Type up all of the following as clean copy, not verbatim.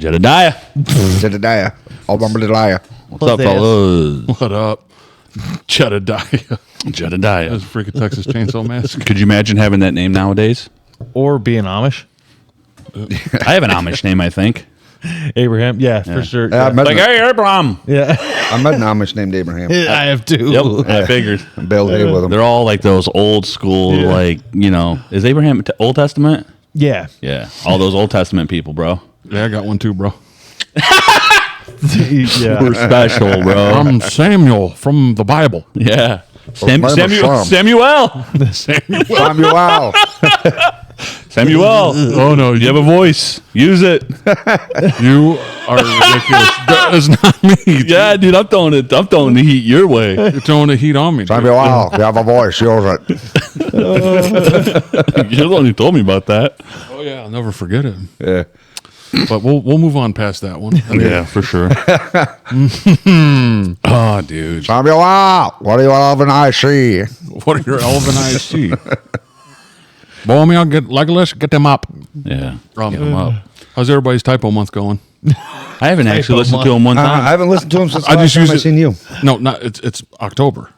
Jedediah. Jedediah. What's up, fellas? What up? Jedediah. Jedediah. That's a freaking Texas Chainsaw Massacre. Could you imagine having that name nowadays? Or being Amish. I have an Amish name, I think. Abraham, for sure. Yeah, Hey, Abraham. Yeah. I met an Amish named Abraham. I have too. Yep, I figured. I bailed with him. They're all like those old school, is Abraham Old Testament? Yeah. Yeah, all those Old Testament people, bro. Yeah, I got one too, bro. Yeah. We're special, bro. I'm Samuel from the Bible. Yeah. My name is Sam. Samuel. Samuel. Samuel. Oh, no. You have a voice. Use it. You are ridiculous. That is not me. Yeah, dude, I'm throwing the heat your way. You're throwing the heat on me. Samuel. You have a voice. Use it. You're the one who told me about that. Oh, yeah. I'll never forget it. Yeah. But we'll move on past that one. Yeah, for sure. Oh, dude. Samuel. What do you have an I see? What are your elven eyes see? Boy, me, I'll let's get them up. Yeah. Get them up. How's everybody's typo month going? I haven't actually listened to him one I time. haven't listened to him since the I last just time used I it- seen you. No, not it's October.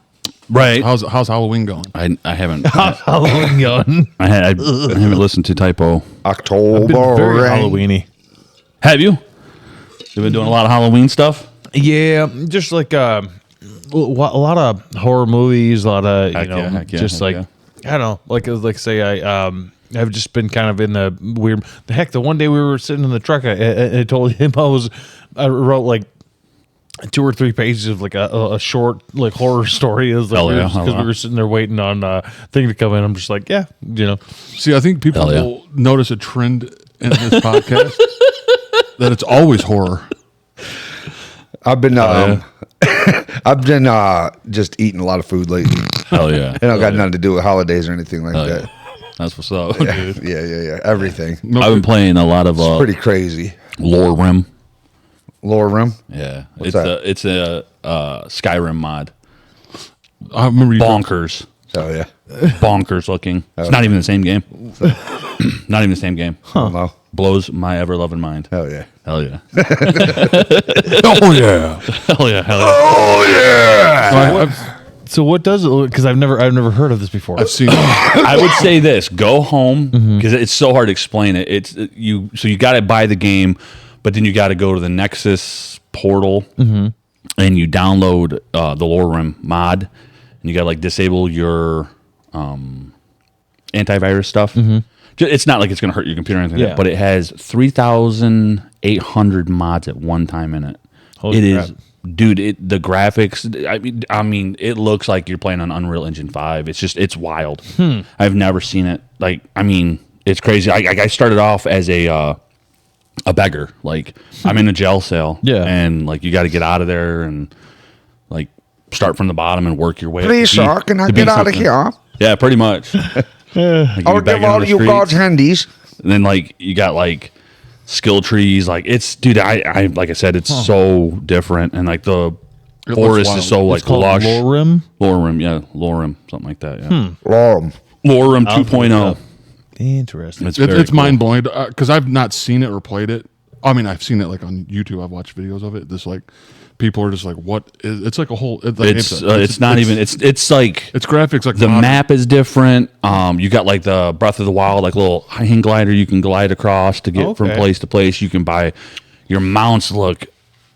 Right. How's Halloween going? I haven't. Halloween going. I haven't listened to typo. October. Very rain. Halloweeny. Have you? You've been doing a lot of Halloween stuff? Yeah, just like a lot of horror movies, a lot of Heck yeah, just heck like I don't know, like say I've just been kind of in the weird. The one day we were sitting in the truck, I told him I wrote like 2 or 3 pages of like a short like horror story. It was like because we were sitting there waiting on thing to come in. I'm just like, See, I think people will notice a trend in this podcast that it's always horror. I've been just eating a lot of food lately. Hell yeah. It don't got nothing to do with holidays or anything like that. Yeah. That's what's up, Yeah, dude. yeah. Everything. I've been playing a lot of It's pretty crazy. Lore Rim. Lore Rim. Yeah. What's it's a Skyrim mod. I remember you. Bonkers. Oh yeah. Bonkers looking. It's not even the same game. Not even the same game. No. Blows my ever loving mind. Hell yeah. Hell yeah. Oh yeah. Hell yeah. Hell yeah. Oh yeah. So what does it look? Because I've never heard of this before. I've seen it. I would say this: go home because it's so hard to explain it. So you got to buy the game, but then you got to go to the Nexus portal and you download the Lore Rim mod, and you got to like disable your antivirus stuff. It's not like it's going to hurt your computer or anything, like that, but it has 3,800 mods at one time in it. Holy It crap. is. Dude, the graphics, I mean, it looks like you're playing on Unreal Engine 5. It's wild. I've never seen it. Like, I mean, it's crazy. I started off as a beggar. Like, I'm in a jail cell. Yeah. And, like, you got to get out of there and, like, start from the bottom and work your way up Please, to be- sir, can I to be get out of something. here? Yeah, pretty much. Like, I'll you're give begging on all the you streets. God's handies. And then like you got like skill trees, like it's dude. I like I said, it's so different, and like the looks forest wild. is so like It's called lush. Lore Rim. Lore Rim, yeah, Lore Rim, something like that. Yeah, Lord. Lore Rim 2.0. Interesting. It's very It's cool. mind blowing because I've not seen it or played it. I mean, I've seen it like on YouTube. I've watched videos of it. This like people are just like, what is? It's like a whole. It's not even. It's like It's graphics like the modern. map is different. You got like the Breath of the Wild, like little hang glider you can glide across to get from Okay. place to place. You can buy your mounts look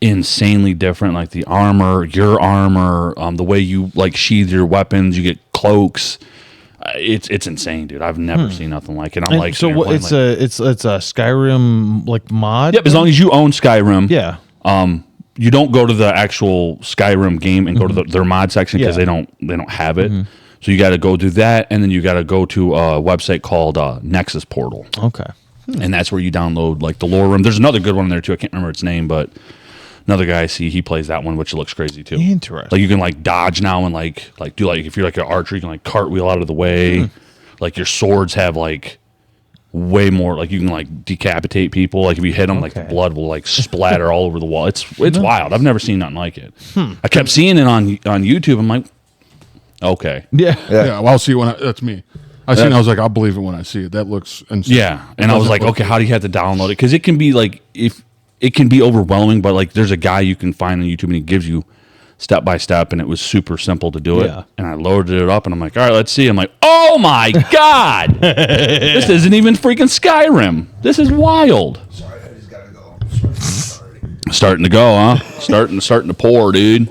insanely different, like the armor, your armor, the way you like sheathe your weapons. You get cloaks. It's insane, dude. I've never seen nothing like it. I'm And like, so what? It's a Skyrim like mod. yep. As long as you own Skyrim, Yeah. you don't go to the actual Skyrim game and go to their mod section because Yeah. they don't have it. So you got to go do that, and then you got to go to a website called Nexus Portal, Okay. and that's where you download like the Lore Room. There's another good one in there too. I can't remember its name, but another guy I see he plays that one, which looks crazy too. Interesting. Like you can like dodge now and like do like if you're like an archer, you can like cartwheel out of the way. Like your swords have like way more, like you can like decapitate people. Like if you hit them, like the Okay. blood will like splatter all over the wall. It's wild. I've never seen nothing like it. I kept seeing it on YouTube. I'm like, okay, Yeah. Yeah, well, I'll see when that's me. I seen. I was like, I'll believe it when I see it. That looks insane. yeah. And I was like, okay, how do you have to download it? Because it can be like if it can be overwhelming, but like there's a guy you can find on YouTube and he gives you step by step, and it was super simple to do it. Yeah. And I loaded it up, and I'm like, all right, let's see. I'm like, oh my god, this isn't even freaking Skyrim. This is wild. Sorry, I just gotta go. Starting to go, huh? Starting to pour, dude.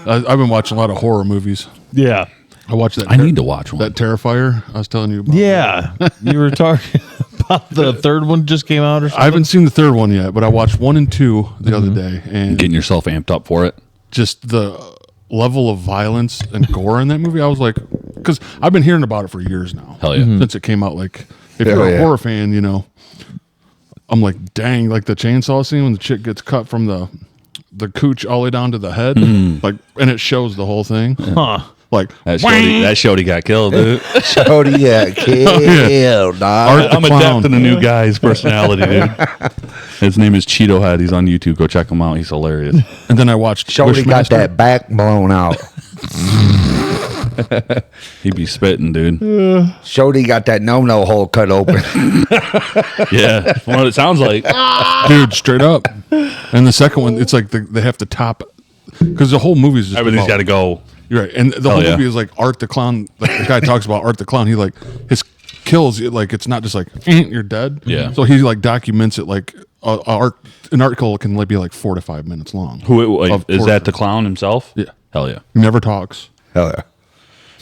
I've been watching a lot of horror movies. Yeah. I watched that. I need to watch one. that Terrifier I was telling you about. Yeah. You were talking about the third one just came out or something? I haven't seen the third one yet, but I watched 1 and 2 the other day, and Getting yourself amped up for it. just the level of violence and gore in that movie. I was like, because I've been hearing about it for years now. Hell yeah. Since it came out. Like, if Hell you're a yeah. horror fan, you know, I'm like, dang, like the chainsaw scene when the chick gets cut from the cooch all the way down to the head, like, and it shows the whole thing. Huh. Like, That shorty got killed, dude. Shody, yeah, kill, dog. I'm Clown. adapting a new guy's personality, dude. His name is Cheeto Head. He's on YouTube. Go check him out. He's hilarious. and then I watched Shody got Wishmaster. that back blown out. He'd be spitting, dude. Shody got that no hole cut open. Yeah, that's what it sounds like. Dude, straight up. And the second one, it's like they have to top, because the whole movie is just Everything's about- got to go. You're right, and the whole yeah. movie is like Art the Clown. Like, the guy talks about Art the Clown. He like his kills. Like, it's not just like you're dead. Yeah. So he like documents it like an article can be like 4 to 5 minutes long. Of Is torture. that the clown himself? Yeah. Hell yeah. He never talks. Hell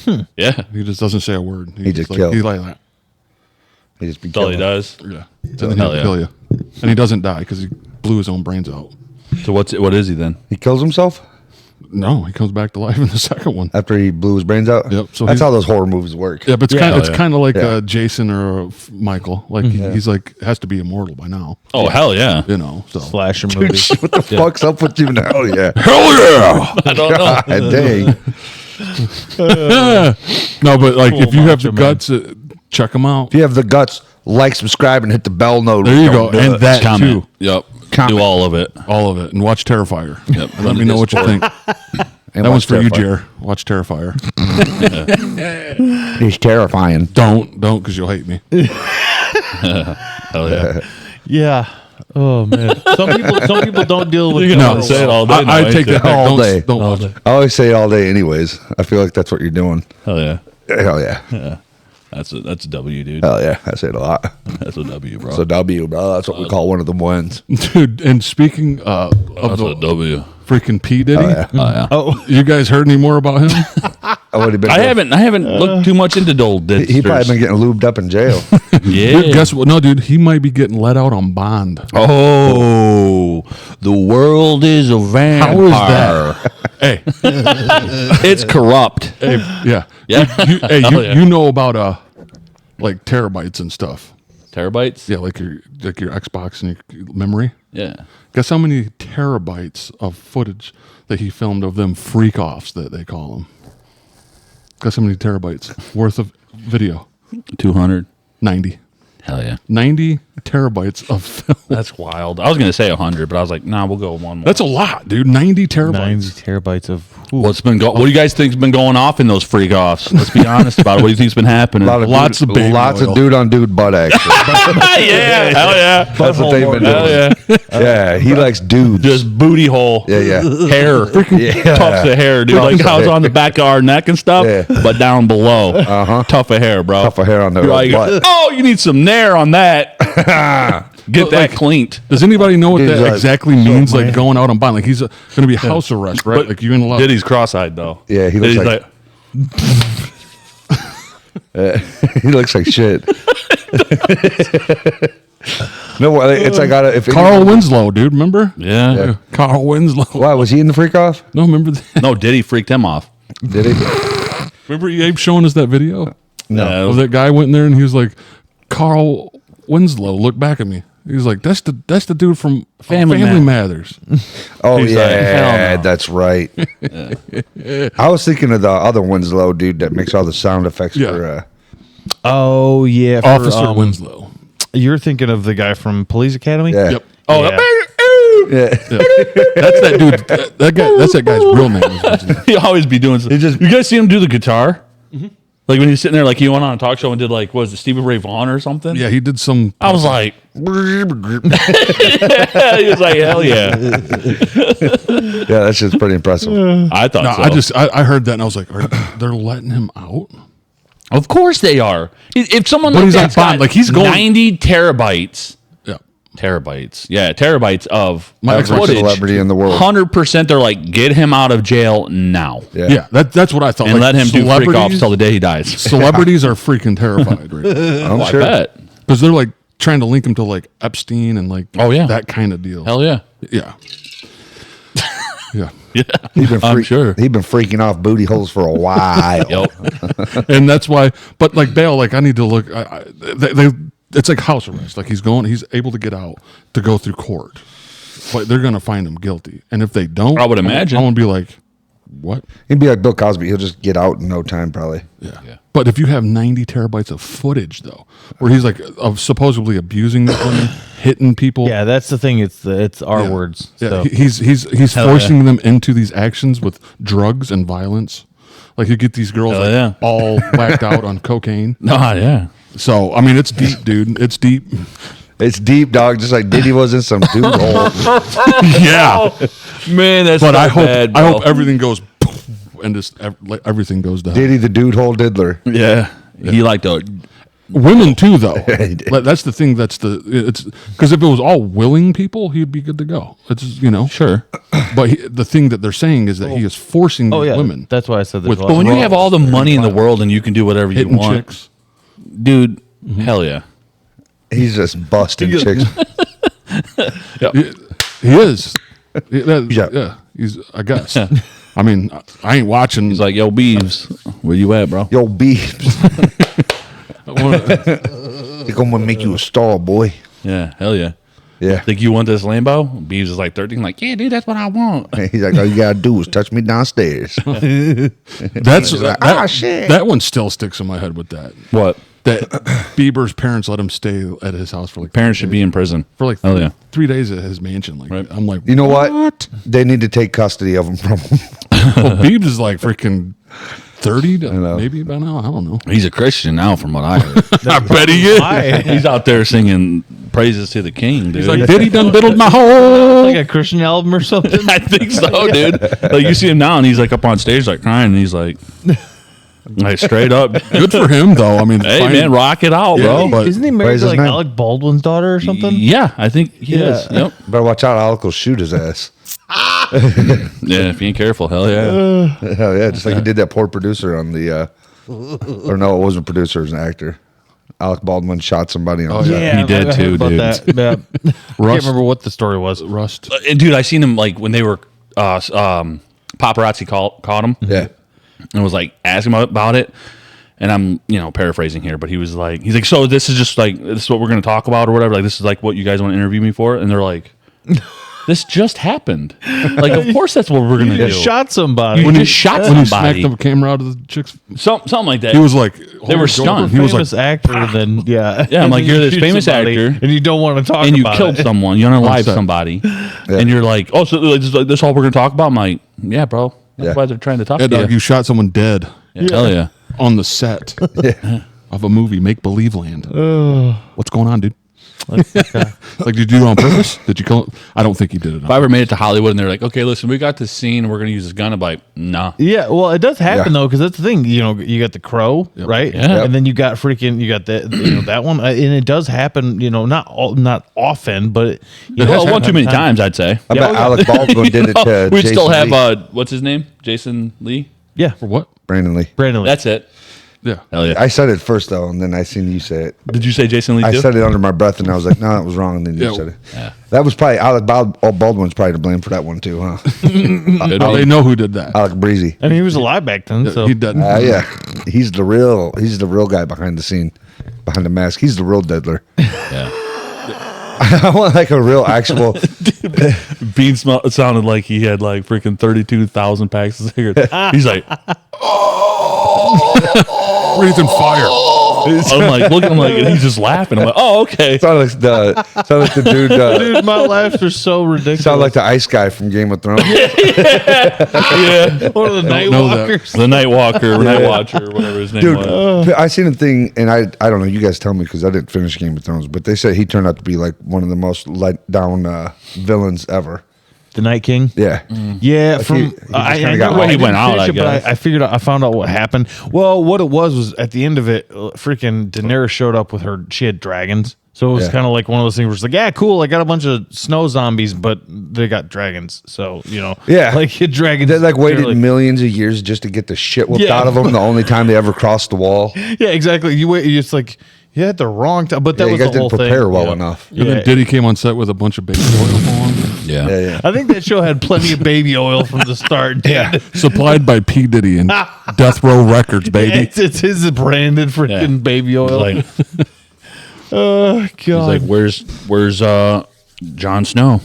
yeah. Yeah. He just doesn't say a word. He just like, kills. He like that. He just be That's all he killing. does. Yeah. And then Hell he'll yeah. kill you. And he doesn't die because he blew his own brains out. So what is he then? He kills himself No, he comes back to life in the second one. after he blew his brains out. Yep, so that's he's- how those horror movies work. Yeah, but it's Yeah. kind of Hell yeah. like Yeah. Jason or Michael. Like he's like has to be immortal by now. Oh hell yeah. You know. So Slasher movie. What the fuck's up with you now? Yeah. Hell yeah. I don't know. God dang. no, but like if you have the macho man. guts, check them out. If you have the guts, like, subscribe, and hit the bell note. There you go, and that Comment. too, Yep. Comment. Do all of it. all of it, and watch Terrifier. Yep. And let me know what you think. And That one's watch for you, Terrifier. Jer. Watch Terrifier. He's terrifying. don't, because you'll hate me. Hell yeah. Yeah. Oh man. Some people don't deal with You're gonna No, say it all day. I now, take ain't that you? back. All Don't, day. don't watch it. I always say it all day, anyways. I feel like that's what you're doing. Hell yeah. Hell yeah. That's a W, dude. Hell yeah. I say it a lot. That's a W, bro. It's a W, bro. That's what we call one of them wins. Dude, and speaking of That's a the W. freaking P Diddy, Oh, yeah. Oh yeah. Oh, you guys heard any more about him? I would have been. I haven't looked too much into old He Didsters. probably been getting lubed up in jail. Yeah. Dude, guess what? No, dude, he might be getting let out on bond. Oh, the world is a vampire. How is that? Hey, It's corrupt. hey, yeah, Yeah. Hell yeah. You know about like terabytes and stuff. Terabytes? Yeah, like your Xbox and your memory. Yeah. Guess how many terabytes of footage that he filmed of them freak offs that they call them. Guess how many terabytes worth of video? 200. 90. Hell yeah. 90 terabytes of film. That's wild. I was going to say 100, but I was like, nah, we'll go one more. That's a lot, dude. 90 terabytes. 90 terabytes of. What do you guys think's been going off in those freak offs? Let's be honest about it. What do you think's been happening? Lots of baby lots oil. of dude on dude butt action. yeah. Hell yeah. That's what they've been Hell doing. yeah. Yeah, he likes dudes. Just booty hole. Yeah, yeah. Hair. Yeah. Tufts of hair, dude. Like Tufts of how it's hair. on the back of our neck and stuff, Yeah. but down below. Tough of hair, bro. Puff of hair on the You're like, butt. oh, you need some nair on that. Get that cleaned. Does anybody know what He's that like, exactly means? Like going out on bond, like he's going to be house arrest, right? But Like you're in a lot. Diddy's cross-eyed though. Yeah, he looks like- He looks like shit. No, it's like if Carl Winslow, dude. Remember? Yeah. Yeah. Carl Winslow. Why was he in the freak off? No, remember that? No, Diddy freaked him off. Did he? Remember Abe showing us that video No. of that guy went in there and he was like, Carl Winslow, look back at me. He was like, that's the dude from Family Matters. Oh He's like, hell yeah, no. that's right. I was thinking of the other Winslow dude that makes all the sound effects Yeah. for. Oh yeah, for, Officer Winslow. You're thinking of the guy from Police Academy. Yeah. Yep. Oh, Yeah. Yeah. That's that dude. That guy. That's that guy's real name. is Winslow. he always be doing. You guys see him do the guitar? Like when he's sitting there, like he went on a talk show and did like, was it Stephen Ray Vaughan or something? Yeah, he did some. I was like, he was like, hell yeah. Yeah, that's just pretty impressive. I thought No, so. I heard that and I was like, they're letting him out? Of course they are. If someone But like he's on that's bond, got like, he's going- 90 terabytes. Yeah. Terabytes of Every footage. celebrity in the world. 100%. They're like, get him out of jail now, Yeah, that's what I thought. and Like, let him do freak offs celebrities- till the day he dies. Celebrities are freaking terrified right now. I'm I sure. bet. Because they're like trying to link him to like Epstein and like Oh, yeah. that kind of deal. Hell yeah. Yeah. Yeah. Yeah, I'm sure. He's been freaking off booty holes for a while. Yep. And that's why, but like Bale, like I need to look, it's like house arrest. Like he's able to get out to go through court, but they're going to find him guilty. And if they don't, I would imagine. I'm going to be like, what? He'd be like Bill Cosby. He'll just get out in no time, probably. Yeah. But if you have 90 terabytes of footage though, where he's like supposedly abusing women, hitting people. Yeah, that's the thing. It's our words. Yeah, So. he's forcing them into these actions with drugs and violence. Like you get these girls Hell like, yeah. all whacked out on cocaine. No, yeah. So I mean, it's deep, dude. It's deep. It's deep, dog, just like Diddy was in some dude hole. Yeah, Man, that's but not I hope bad, I bro. hope everything goes poof, and just like everything goes down. Diddy the dude hole diddler. Yeah. He liked to. Women too, though. He did. Like, that's the thing. It's because if it was all willing people, he'd be good to go. It's Sure. But the thing that they're saying is that he is forcing these women That's why I said With- there's a lot But when of you have all the money in the world and you can do whatever you hitting want, chicks. dude, hell yeah. He's just busting chicks. He is. Yeah. Yeah, he's. I guess. I mean, I ain't watching. He's like, yo, Beeves, where you at, bro? Yo, Beebs. I They're gonna make you a star, boy. Yeah, hell yeah. Yeah. Think you want this Lambo? Beeves is like 13, like, yeah, dude, that's what I want. He's like, all you gotta do is touch me downstairs. That's like, that, shit. that one still sticks in my head with that. What? That Bieber's parents let him stay at his house for like Parents should be in prison. for like Hell yeah. 3 days at his mansion. Like Right. I'm like, You know what? They need to take custody of him from him. well, Biebs is like freaking 30 know. maybe by now. I don't know. He's a Christian now, from what I heard. I bet he is. Why? He's out there singing praises to the king, dude. He's like, Diddy done biddled my whole. like a Christian album or something. I think so, dude. Like you see him now, and he's like up on stage, like crying, and he's like straight up, Good for him though. I mean, hey fine. man, rock it out, Yeah, bro. but- Isn't he married Praise to his like name. Alec Baldwin's daughter or something? Yeah, I think he Yeah. is. Yep. Better watch out, Alec will shoot his ass. Yeah, if you ain't careful, hell yeah. Hell yeah, just like he did that poor producer on the or no, it wasn't a producer, it was an actor. Alec Baldwin shot somebody on set. He did I heard too, about dude. that. Yeah. I can't remember what the story was. Rust. And dude, I seen him like when they were paparazzi caught him Yeah. and was like asking him about it. And I'm, paraphrasing here, but he's like, so this is just like, this is what we're going to talk about or whatever. Like, this is like what you guys want to interview me for. And they're like, this just happened. Like, of course that's what we're going to do. Shot somebody. You just shot When he smacked somebody. the camera out of the chick's, Something like that. he was like, They were stunned. He was famous like, actor, then yeah. Yeah, I'm like, you're this You shoot famous somebody, actor, and you don't want to talk and you about killed it. someone. You unalived set. somebody. And you're like, oh, so like, this is all we're going to talk about? I'm like, yeah, bro. That's Yeah. why they're trying to talk yeah, to dog, you. you shot someone dead Yeah, hell yeah. on the set of a movie, Make Believe Land. What's going on, dude? Like, did you do it on purpose? Did you kill him? I don't think he did it. If I ever made it to Hollywood and they're like, okay, listen, we got this scene and we're going to use this gun, I'm like, nah. Yeah, well, it does happen Yeah. though, because that's the thing. You got the Crow, right? Yeah. And then you got that, that one, and it does happen. Not often, but Well, one too many times, I'd say. I bet Alec Baldwin did it to We'd Jason still have, Lee. what's his name? Jason Lee? Yeah, For what? Brandon Lee. Brandon Lee. That's it. Yeah. Hell yeah. I said it first though, and then I seen you say it. Did you say Jason Lee I too? said it under my breath, and I was like, "No, that was wrong." And then you Yeah. said it. That was probably Alec Baldwin's probably to blame for that one too, huh? Could Oh, be. they know who did that. Alec Breezy. and he was alive back then, so He did. Yeah, he's the real guy behind the scene, behind the mask. He's the real diddler. Yeah. I want like a real actual. Bean sounded like he had like freaking 32,000 packs of cigarettes. He's like, Breathing fire. I'm like, look, and he's just laughing. I'm like, oh, okay. Sound like the dude. Dude, my laughs are so ridiculous. Sound like the ice guy from Game of Thrones. Yeah. one of the night know that. walkers. The Night Walker, Night Watcher, whatever his name Dude, was. I seen a thing, and I don't know. You guys tell me because I didn't finish Game of Thrones, but they said he turned out to be like one of the most let down villains ever. The Night King. Yeah, Yeah, Like from he just kinda got know like- he didn't went out, finish I it, but guess. I found out what happened. Well, what it was at the end of it, freaking Daenerys showed up with her. She had dragons, so it was Yeah. kind of like one of those things where it's like, yeah, cool. I got a bunch of snow zombies, but they got dragons, so Yeah. like dragons. they like waited generally- millions of years just to get the shit whipped Yeah. out of them. The only time they ever crossed the wall. Yeah, exactly. You wait. It's like you had the wrong time, but that Yeah, you was guys the whole didn't prepare thing. well Yeah. enough. And then Diddy came on set with a bunch of baby oil on. Yeah. Yeah, yeah. I think that show had plenty of baby oil from the start. Dude. Yeah. Supplied by P. Diddy and Death Row Records, baby. It's his branded freaking Yeah. baby oil. Like, Oh god. he's like, where's Jon Snow?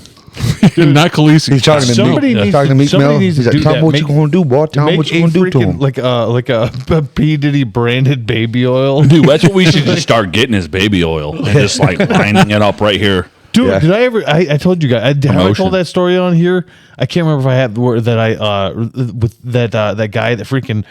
Not Khaleesi. He's talking to Somebody Meek. needs Talking to Meek somebody Mill. needs He's to like, do tell that. him what Make- you gonna do, boy. Tell him what you gonna do to him. like a P Diddy branded baby oil. Dude, that's what we should just start getting is baby oil and just like lining it up right here. Dude, Yeah. did I ever? I told you guys. Have I Promotion. told that story on here? I can't remember if I had that I with that guy that freaking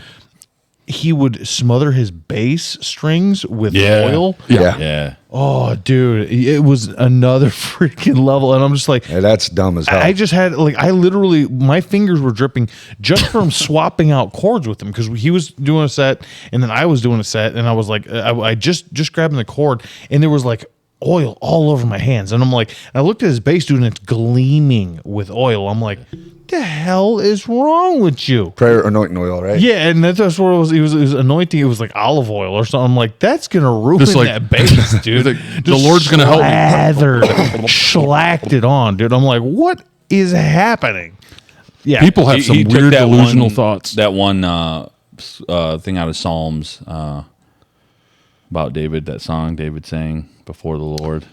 he would smother his bass strings with Yeah. oil. Yeah. Yeah. Oh, dude, it was another freaking level, and I'm just like. Yeah, that's dumb as hell. I just had I literally my fingers were dripping just from swapping out chords with him because he was doing a set and then I was doing a set and I was like I just grabbing the chord and there was like oil all over my hands and I'm like I looked at his bass dude and it's gleaming with oil. I'm like, the hell is wrong with you? Prayer anointing oil, right? Yeah, and that's what it was. It was anointing. It was like olive oil or something. I'm like, that's gonna ruin Just like- that bass, dude. The Lord's gonna help me. Slacked it on, dude. I'm like, what is happening? Yeah, People have He some took weird that delusional one- thoughts. That one thing out of Psalms about David, that song David sang before the Lord.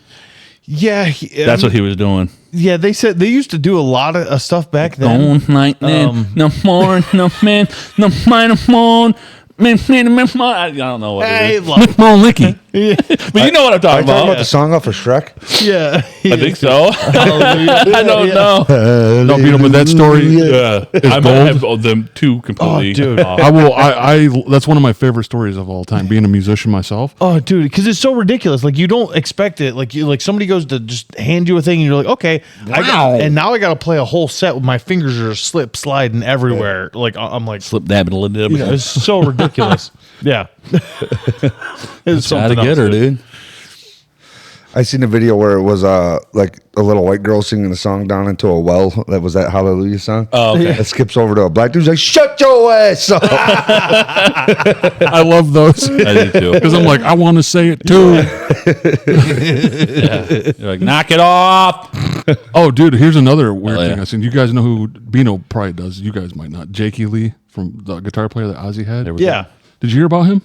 yeah. That's what he was doing. Yeah, they said they used to do a lot of stuff back then. Don't like that. No more, no man, no man, no more. Man, I don't know what Hey, it is. look, More licky. But you know what I'm Are you talking talking about about. the song off of Shrek? yeah, I think so. I don't know. Don't beat him with that story. Yeah. I might gold. have them two completely. Oh, dude. off. I will. I. That's one of my favorite stories of all time. Being a musician myself. Oh, dude, because it's so ridiculous. Like you don't expect it. Like somebody goes to just hand you a thing, and you're like, okay, and now I got to play a whole set with my fingers are sliding everywhere. Like I'm like, Slip dab it a little bit. it's so ridiculous. Yeah, it's Gotta something get else, her, dude. I seen a video where it was like a little white girl singing a song down into a well. That was that Hallelujah song. Oh, okay. It skips over to a black dude's like, "Shut your ass up." I love those I do too. because I'm like, I want to say it too. You're like, knock it off. Oh, dude, here's another weird Oh, yeah. thing I seen. You guys know who Bino probably does. You guys might not. Jakey Lee from the guitar player that Ozzy had. There we Yeah, Did you hear about him?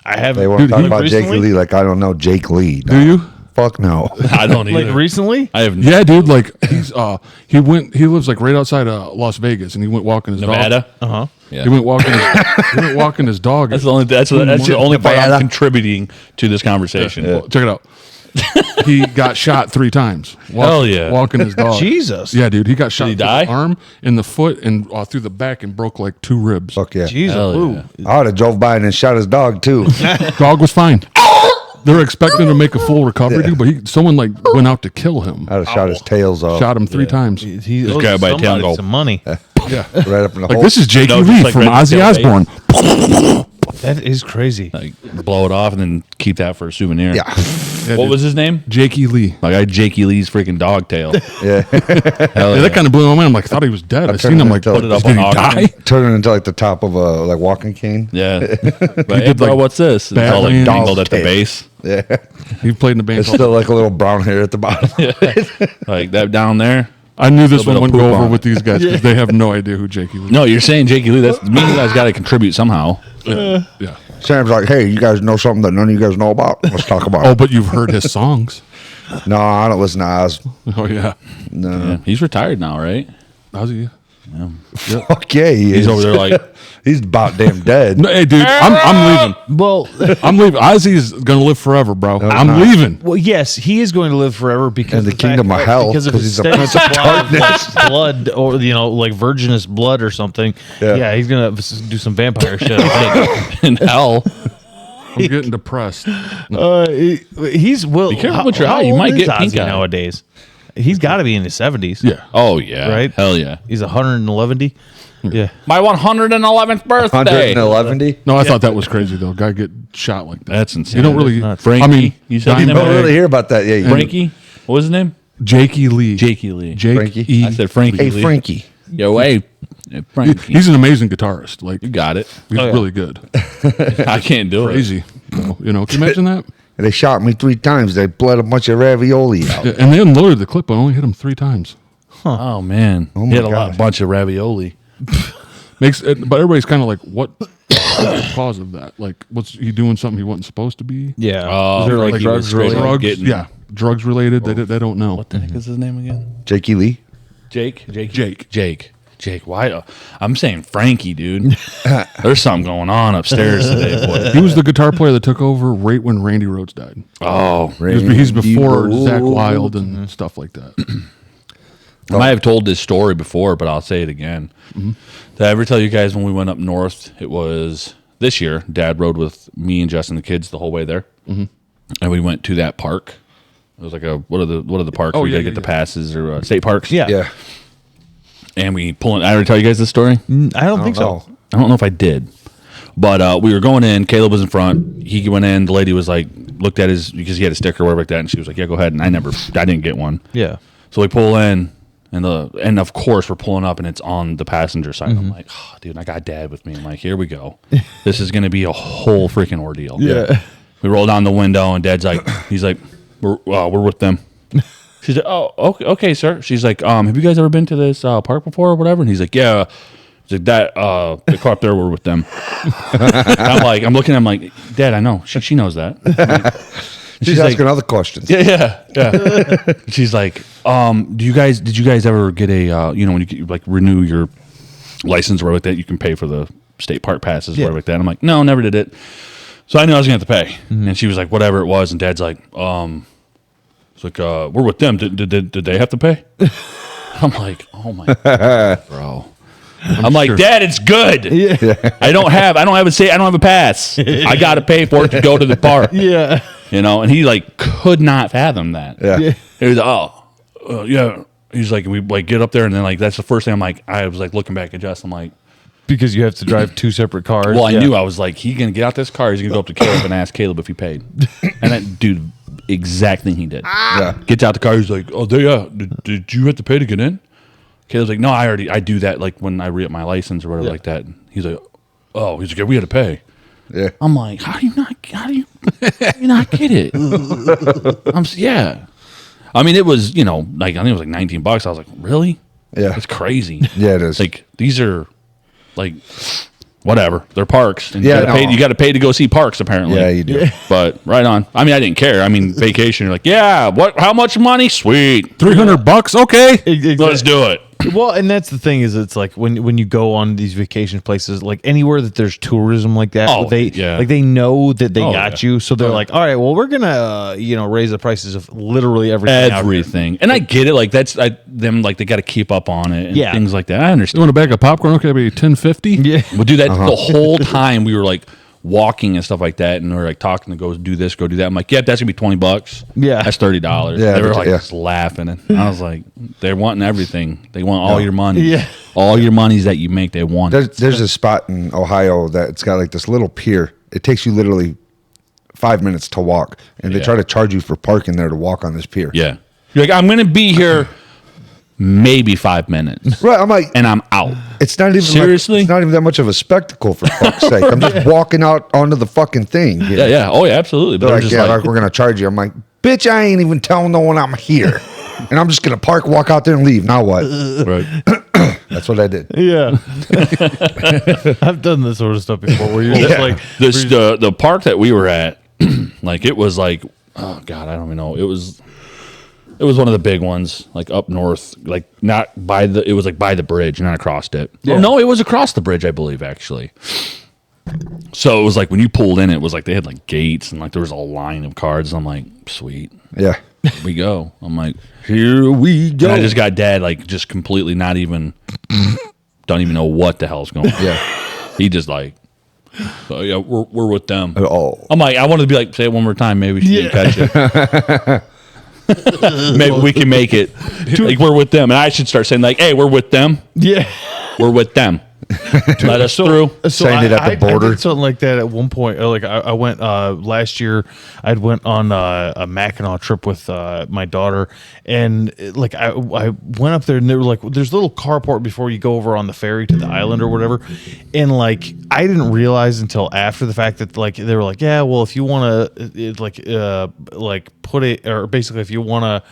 I haven't. They want to Dude, talk he- about Jake recently? Lee like I don't know Jake Lee. Do you? Fuck no. I don't either. Like recently? I have Yeah, dude. Like he's he lives like right outside of Las Vegas, and he went walking his Nevada. dog. Yeah. He went walking his dog. That's the only. That's the only part I'm contributing to this conversation. Well, check it out. He got shot 3 times. Hell yeah. Walking his dog. Jesus. Yeah, dude. He got shot he through the die? arm, in the foot, and through the back, and broke like 2 ribs. Fuck yeah. Jesus. Hell Ooh. yeah. I would have drove by and then shot his dog too. Dog was fine. They were expecting to make a full recovery, dude, but someone like went out to kill him. I'd have shot his tails off. Shot him 3 times. He Just owes grab by a tail and somebody go. some money. Yeah. right up in the Like hole. this is Jakey No, just Lee like from red Ozzy tail Osbourne. That is crazy. Like blow it off and then keep that for a souvenir. Yeah. Yeah, What dude. was his name? Jakey Lee? Like I Jakey Lee's freaking dog tail. Yeah. Hell Yeah, yeah. that kind of blew my mind. I'm like, I thought he was dead. I seen him like, Put it up did on he auction. die? Turn it into like the top of a like walking cane. Yeah. But hey, did, bro, like, what's this? It's all like Batman. dangled at the Tail. base. Yeah. He played in the band. It's called- still like a little brown hair at the bottom. Like that down there. I knew this Little one bit of wouldn't go poop over on with these guys because they have no idea who Jakey Lee is. No, you're saying Jakey Lee. That's me. You guys got to contribute somehow. Yeah. Sam's like, "Hey, you guys know something that none of you guys know about? Let's talk about Oh, it." but you've heard his songs. No, I don't listen to Oz. Oh, yeah. No. Yeah. He's retired now, right? Ozzy. Fuck yeah, he is. He's over there like, He's about damn dead. No, hey, dude, I'm leaving. Well, I'm leaving. Ozzy's gonna live forever, bro. I'm not. leaving. well, yes, he is going to live forever because In the fact kingdom of that- hell, because of 'cause his he's a steady prince of supply of like, blood, or like virginous blood or something. Yeah. Yeah, he's gonna do some vampire shit. I think. in hell. I'm getting depressed. He's well. Be careful with your how eye, you old might is get Ozzy pink eye. nowadays. He's got to be in his 70s. Yeah. Oh, yeah. Right? Hell yeah. He's 111. Yeah. My 111th birthday. 111. No, I thought that was crazy though. Guy get shot like that. That's insane. You don't really. Frankie, I mean, you said Dimebag, his You name don't was really hear about that. Yeah, you Frankie? What was his name? Jakey Lee. Jakey Lee. Jake Frankie. E. I said Frankie Hey, Lee. Frankie. Yo, hey. Frankie. He's an amazing guitarist. Like You got it. he's Oh, yeah. really good. I can't do it. Crazy. You know, can you imagine that? And they shot me 3 times. They bled a bunch of ravioli out. Yeah, and they unloaded the clip, but only hit him 3 times. Oh, man. Oh, he my had a gosh. bunch of ravioli. Makes it, but everybody's kind of like, what was the cause of that? Like, was he doing something he wasn't supposed to be? Yeah. Oh, Is there like Frankie was drugs straight related? up Drugs, getting- yeah, drugs related. They don't know. What the heck is his name again? Jakey Lee. Jake. Jake. Why? I'm saying Frankie, dude. There's something going on upstairs today, boy. He was the guitar player that took over right when Randy Rhoads died. Oh, He's before Randy Zach Rhoads. Wilde and stuff like that. I might have told this story before, but I'll say it again. Did I ever tell you guys when we went up north? It was this year. Dad rode with me and Justin, the kids, the whole way there, and we went to that park. It was like a what are the parks? where you gotta get the passes or state parks. Yeah. Yeah. And we pull in. I already tell you guys this story. I don't think so. I don't know if I did, but we were going in. Caleb was in front. He went in. The lady was like, looked at his because he had a sticker or whatever like that, and she was like, "Yeah, go ahead." And I didn't get one. Yeah. So we pull in, and of course we're pulling up, and it's on the passenger side. I'm like, oh, dude, I got Dad with me. I'm like, here we go. This is gonna be a whole freaking ordeal. Yeah. We roll down the window, and Dad's like, he's like, we're with them. She's like, oh, okay, sir. She's like, have you guys ever been to this park before or whatever? And he's like, yeah. He's like, that the car up there, we're with them. I'm looking at him like, Dad, I know. She knows that. She's like- asking other questions. Yeah. She's like, did you guys ever get a when you like renew your license or whatever like that, you can pay for the state park passes or whatever like that. I'm like, no, never did it. So I knew I was gonna have to pay. And she was like, whatever it was, and Dad's like, it's like, we're with them. Did they have to pay? I'm like, oh my God, bro. I'm like, Dad, it's good. I don't have a pass. I got to pay for it to go to the park. Yeah. And he like could not fathom that. Yeah. He was yeah. He's like, we like get up there, and then like that's the first thing I was like looking back at Justin, I'm like, Because you have to drive 2 separate cars. well, I knew I was like, he's gonna get out this car, he's gonna go up to Caleb and ask Caleb if he paid, and that dude, exact thing he did. Yeah. Gets out the car, he's like, oh, did you have to pay to get in? Caleb's like, no, I do that like when I re-up my license or whatever like that. He's like, oh, he's like, yeah, we had to pay. Yeah. I'm like, how do you not get it? Yeah. I mean, it was, like, I think it was like $19. I was like, really? Yeah. That's crazy. Yeah, it is. Like, these are like, whatever. They're parks. And Yeah, you got to pay to go see parks, apparently. Yeah, you do. But right on. I mean, I didn't care. I mean, vacation, you're like, yeah, how much money? Sweet. $300, okay. Let's do it. Well, and that's the thing is, it's like when you go on these vacation places, like anywhere that there's tourism like that, Oh, they yeah. like they know that they Oh, got yeah. you, so they're like, all right, well, we're gonna raise the prices of literally everything. out here. Everything. And I get it. Like, that's them, like, they got to keep up on it and Yeah. things like that. I You understand. want a bag of popcorn? Okay, maybe $10.50. Yeah. We'll do that the whole time we were like walking and stuff like that, and we were like talking to go do this, go do that. I'm like, yep, that's gonna be $20. Yeah. That's $30. Yeah, They were like yeah. just laughing, and I was like, they're wanting everything. They want all your money. Yeah. All your monies that you make, they want. There's a spot in Ohio that it's got like this little pier. It takes you literally 5 minutes to walk, and they Yeah. try to charge you for parking there to walk on this pier. Yeah. You're like, I'm gonna be here maybe 5 minutes, Right. I'm like, and I'm out. it's not even Seriously? it's not even that much of a spectacle, for fuck's sake. I'm just walking out onto the fucking thing. you know? Yeah. Oh, yeah, absolutely. But They're I'm like, just yeah, like, we're gonna charge you. I'm like, bitch, I ain't even telling no one I'm here, and I'm just gonna park, walk out there, and leave. Now what? right. That's what I did. Yeah, I've done this sort of stuff before. Where you're just like, The park that we were at, like, it was like, oh God, I don't even know. It was It was one of the big ones, like up north, like not by the. It was like by the bridge, not across it. Yeah. Oh no, it was across the bridge, I believe, actually. So it was like when you pulled in, it was like they had like gates and like there was a line of cars. I'm like, sweet, Yeah. here we go. I'm like, Here we go. and I just got dad like just completely not even, don't even know what the hell's going on. Yeah. He just like, oh yeah, we're with them. Oh. I'm like, I wanted to be like, say it one more time, maybe she didn't catch it. Maybe we can make it. Like we're with them, and I should start saying like, "Hey, we're with them. Yeah. We're with them. Let us through." So Saying it at the border. I did something like that at one point. Like I went last year. I went on a Mackinac trip with my daughter, and like I went up there, and they were like, "There's a little carport before you go over on the ferry to the island or whatever." And like I didn't realize until after the fact that like they were like, "Yeah, well, if you want to like put it, or basically if you want to."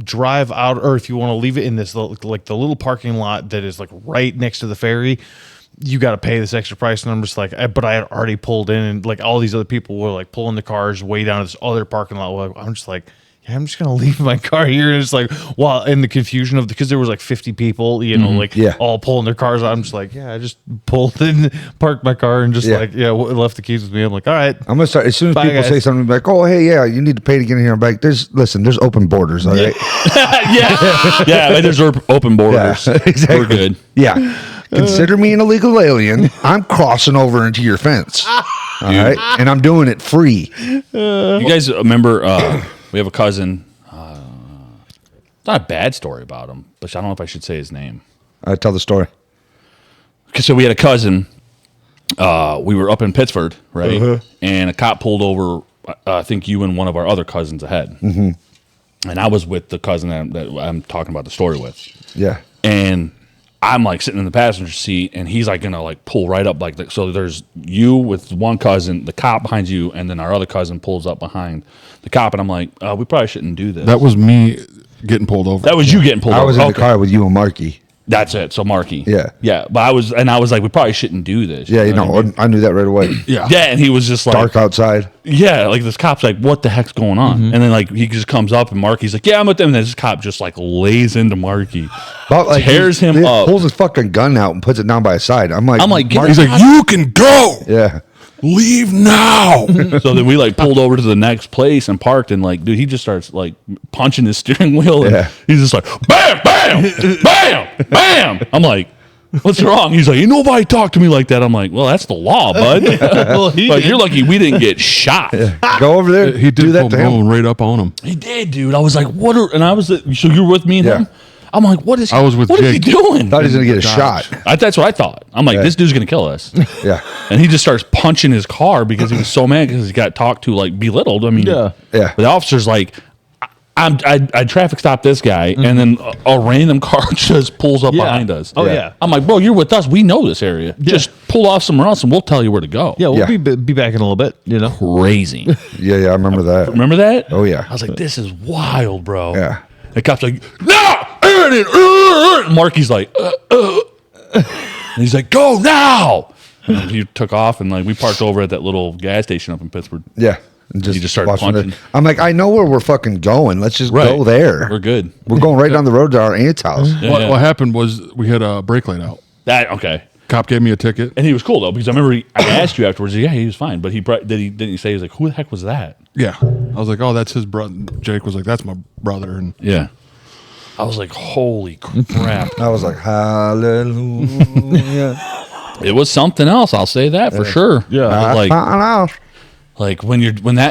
Drive out, or if you want to leave it in this like the little parking lot that is like right next to the ferry, you got to pay this extra price. And I'm just like, but I had already pulled in, and like all these other people were like pulling the cars way down to this other parking lot. Well, I'm just like, yeah, I'm just gonna leave my car here. And it's like, well, in the confusion of because there was like 50 people, you know, like Yeah. all pulling their cars out. I'm just like, yeah, I just pulled in, parked my car, and just Yeah. like, left the keys with me. I'm like, all right. I'm gonna start as soon as Bye, people guys. say something like, "Oh, hey, yeah, you need to pay to get in here." I'm like, "There's open borders, all right." Yeah, like there's open borders. exactly. We're good. Yeah. Consider me an illegal alien. I'm crossing over into your fence. All right, and I'm doing it free. You guys remember? We have a cousin. It's not a bad story about him, but I don't know if I should say his name. I tell the story. So we had a cousin. We were up in Pittsford, right? And a cop pulled over. I think you and one of our other cousins ahead. Mm-hmm. And I was with the cousin that I'm talking about the story with. Yeah. And I'm like sitting in the passenger seat, and he's like gonna like pull right up like so. There's you with one cousin, the cop behind you, and then our other cousin pulls up behind the cop, and I'm like, we probably shouldn't do this. That was me getting pulled over. That was you getting pulled I over. was in the Okay. car with you and Marky. That's it. So Marky. Yeah. Yeah. But I was like, we probably shouldn't do this. Yeah, you what I know, mean? I knew that right away. Yeah. Yeah, and he was just like, Dark outside. yeah, like this cop's like, what the heck's going on? And then like he just comes up, and Marky's like, yeah, I'm with them. And then this cop just like lays into Marky, But like tears him he up. pulls his fucking gun out and puts it down by his side. I'm like, get He's like, you can go. yeah. Leave now. So then we like pulled over to the next place and parked, and like, dude, he just starts like punching his steering wheel, and Yeah. he's just like, bam, bam, bam, bam. I'm like, what's wrong? He's like, ain't nobody talk to me like that. I'm like, well, that's the law, bud. Well, he Like, did. you're lucky we didn't get shot. Go over there. He did do that come to him. blowing right up on him. He did, dude. I was like, what are, and I was, so you were with me and Yeah. him? I'm like, what is he, I was with what is he Jake. doing? Thought he was gonna get a Gosh. shot. That's what I thought. I'm like, Yeah. this dude's gonna kill us. Yeah. And he just starts punching his car because he was so mad because he got talked to, like belittled. I mean, Yeah. Yeah. The officer's like, I traffic stopped this guy, and then a random car just pulls up Yeah. behind us. Oh, Yeah. yeah. I'm like, bro, you're with us. We know this area. Just pull off somewhere else, and we'll tell you where to go. Yeah, we'll Yeah. be back in a little bit, you know. Crazy. Yeah, I remember that. Remember that? Oh, yeah. I was like, this is wild, bro. Yeah. The cop's like, no! And Marky's like, And he's like, go now! And he took off, and like we parked over at that little gas station up in Pittsburgh. Yeah. And He just started watching punching. I'm like, I know where we're fucking going. Let's just go there. We're good. We're going right down the road to our aunt's house. Yeah, What, yeah. what happened was we had a brake light out. That okay. Cop gave me a ticket. And he was cool though, because I remember I asked you afterwards. Yeah, he was fine, but didn't he say, he was like, who the heck was that? Yeah. I was like, oh, that's his brother. Jake was like, that's my brother. And Yeah. I was like, holy crap. I was like, hallelujah. It was something else. I'll say that for sure. Yeah. But, like Like,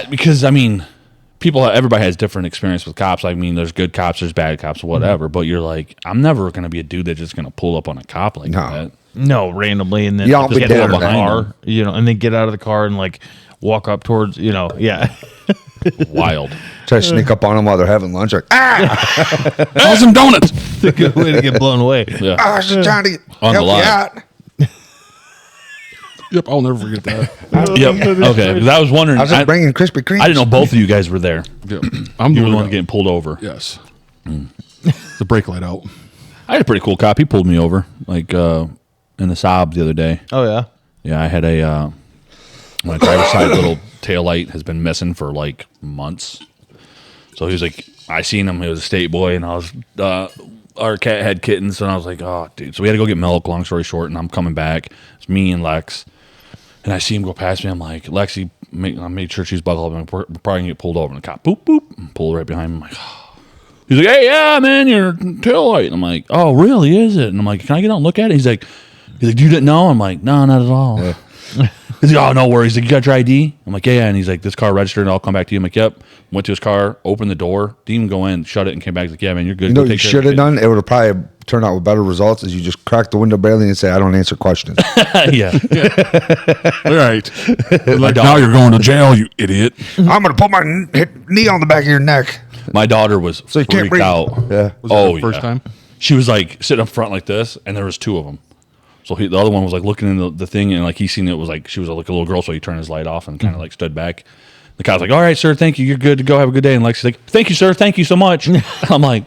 because I mean, everybody has different experience with cops. I mean, there's good cops, there's bad cops, whatever. But you're like, I'm never gonna be a dude that's just gonna pull up on a cop like No. that. No, randomly, and then You don't just be get out doing of the that. car, you know, and then get out of the car and like walk up towards, you know, yeah. Wild. try to sneak up on them while they're having lunch. Like, Have some donuts. It's a good way to get blown away. Yeah. I was just trying to On the help you line. out. yep, I'll never forget that. Yep. Okay. 'Cause I was wondering. I was just bringing Krispy Kremes. I didn't know both of you guys were there. Yep. I'm You were the one one getting pulled over. Yes. The brake light out. I had a pretty cool cop. He pulled me over, like in the Saab the other day. Oh yeah. Yeah, I had my driver's side little tail light has been missing for like months. So he was like, I seen him. He was a state boy, and I was our cat had kittens, and I was like, oh, dude. So we had to go get milk. Long story short, and I'm coming back. It's me and Lex, and I see him go past me. I'm like, Lexi, I made sure she's buckled up, and we're probably gonna get pulled over. And the cop, boop boop, and pulled right behind me. I'm like, oh. He's like, hey, yeah, man, your tail light. And I'm like, oh, really? Is it? And I'm like, can I get out and look at it? He's like, you didn't know? I'm like, no, not at all. Yeah. He's like, oh, no worries. He's like, you got your ID? I'm like, yeah. And he's like, this car registered, and I'll come back to you. I'm like, yep. Went to his car, opened the door, didn't even go in, shut it, and came back. He's like, yeah, man, you're good. You know what you should have done? It would have probably turned out with better results is you just crack the window barely and say, I don't answer questions. Yeah. All right. Like, now you're going to jail, you idiot. I'm going to put my knee on the back of your neck. My daughter was So you can't freaked breathe. out. Yeah. Was that the first time? She was like sitting up front like this, and there was two of them. So the other one was like looking in the thing, and like he seen it was like she was like a little girl, so he turned his light off and kind of like stood back. The cop's like, all right, sir, thank you. You're good to go. Have a good day. And Lexi's like, thank you, sir. Thank you so much. I'm like,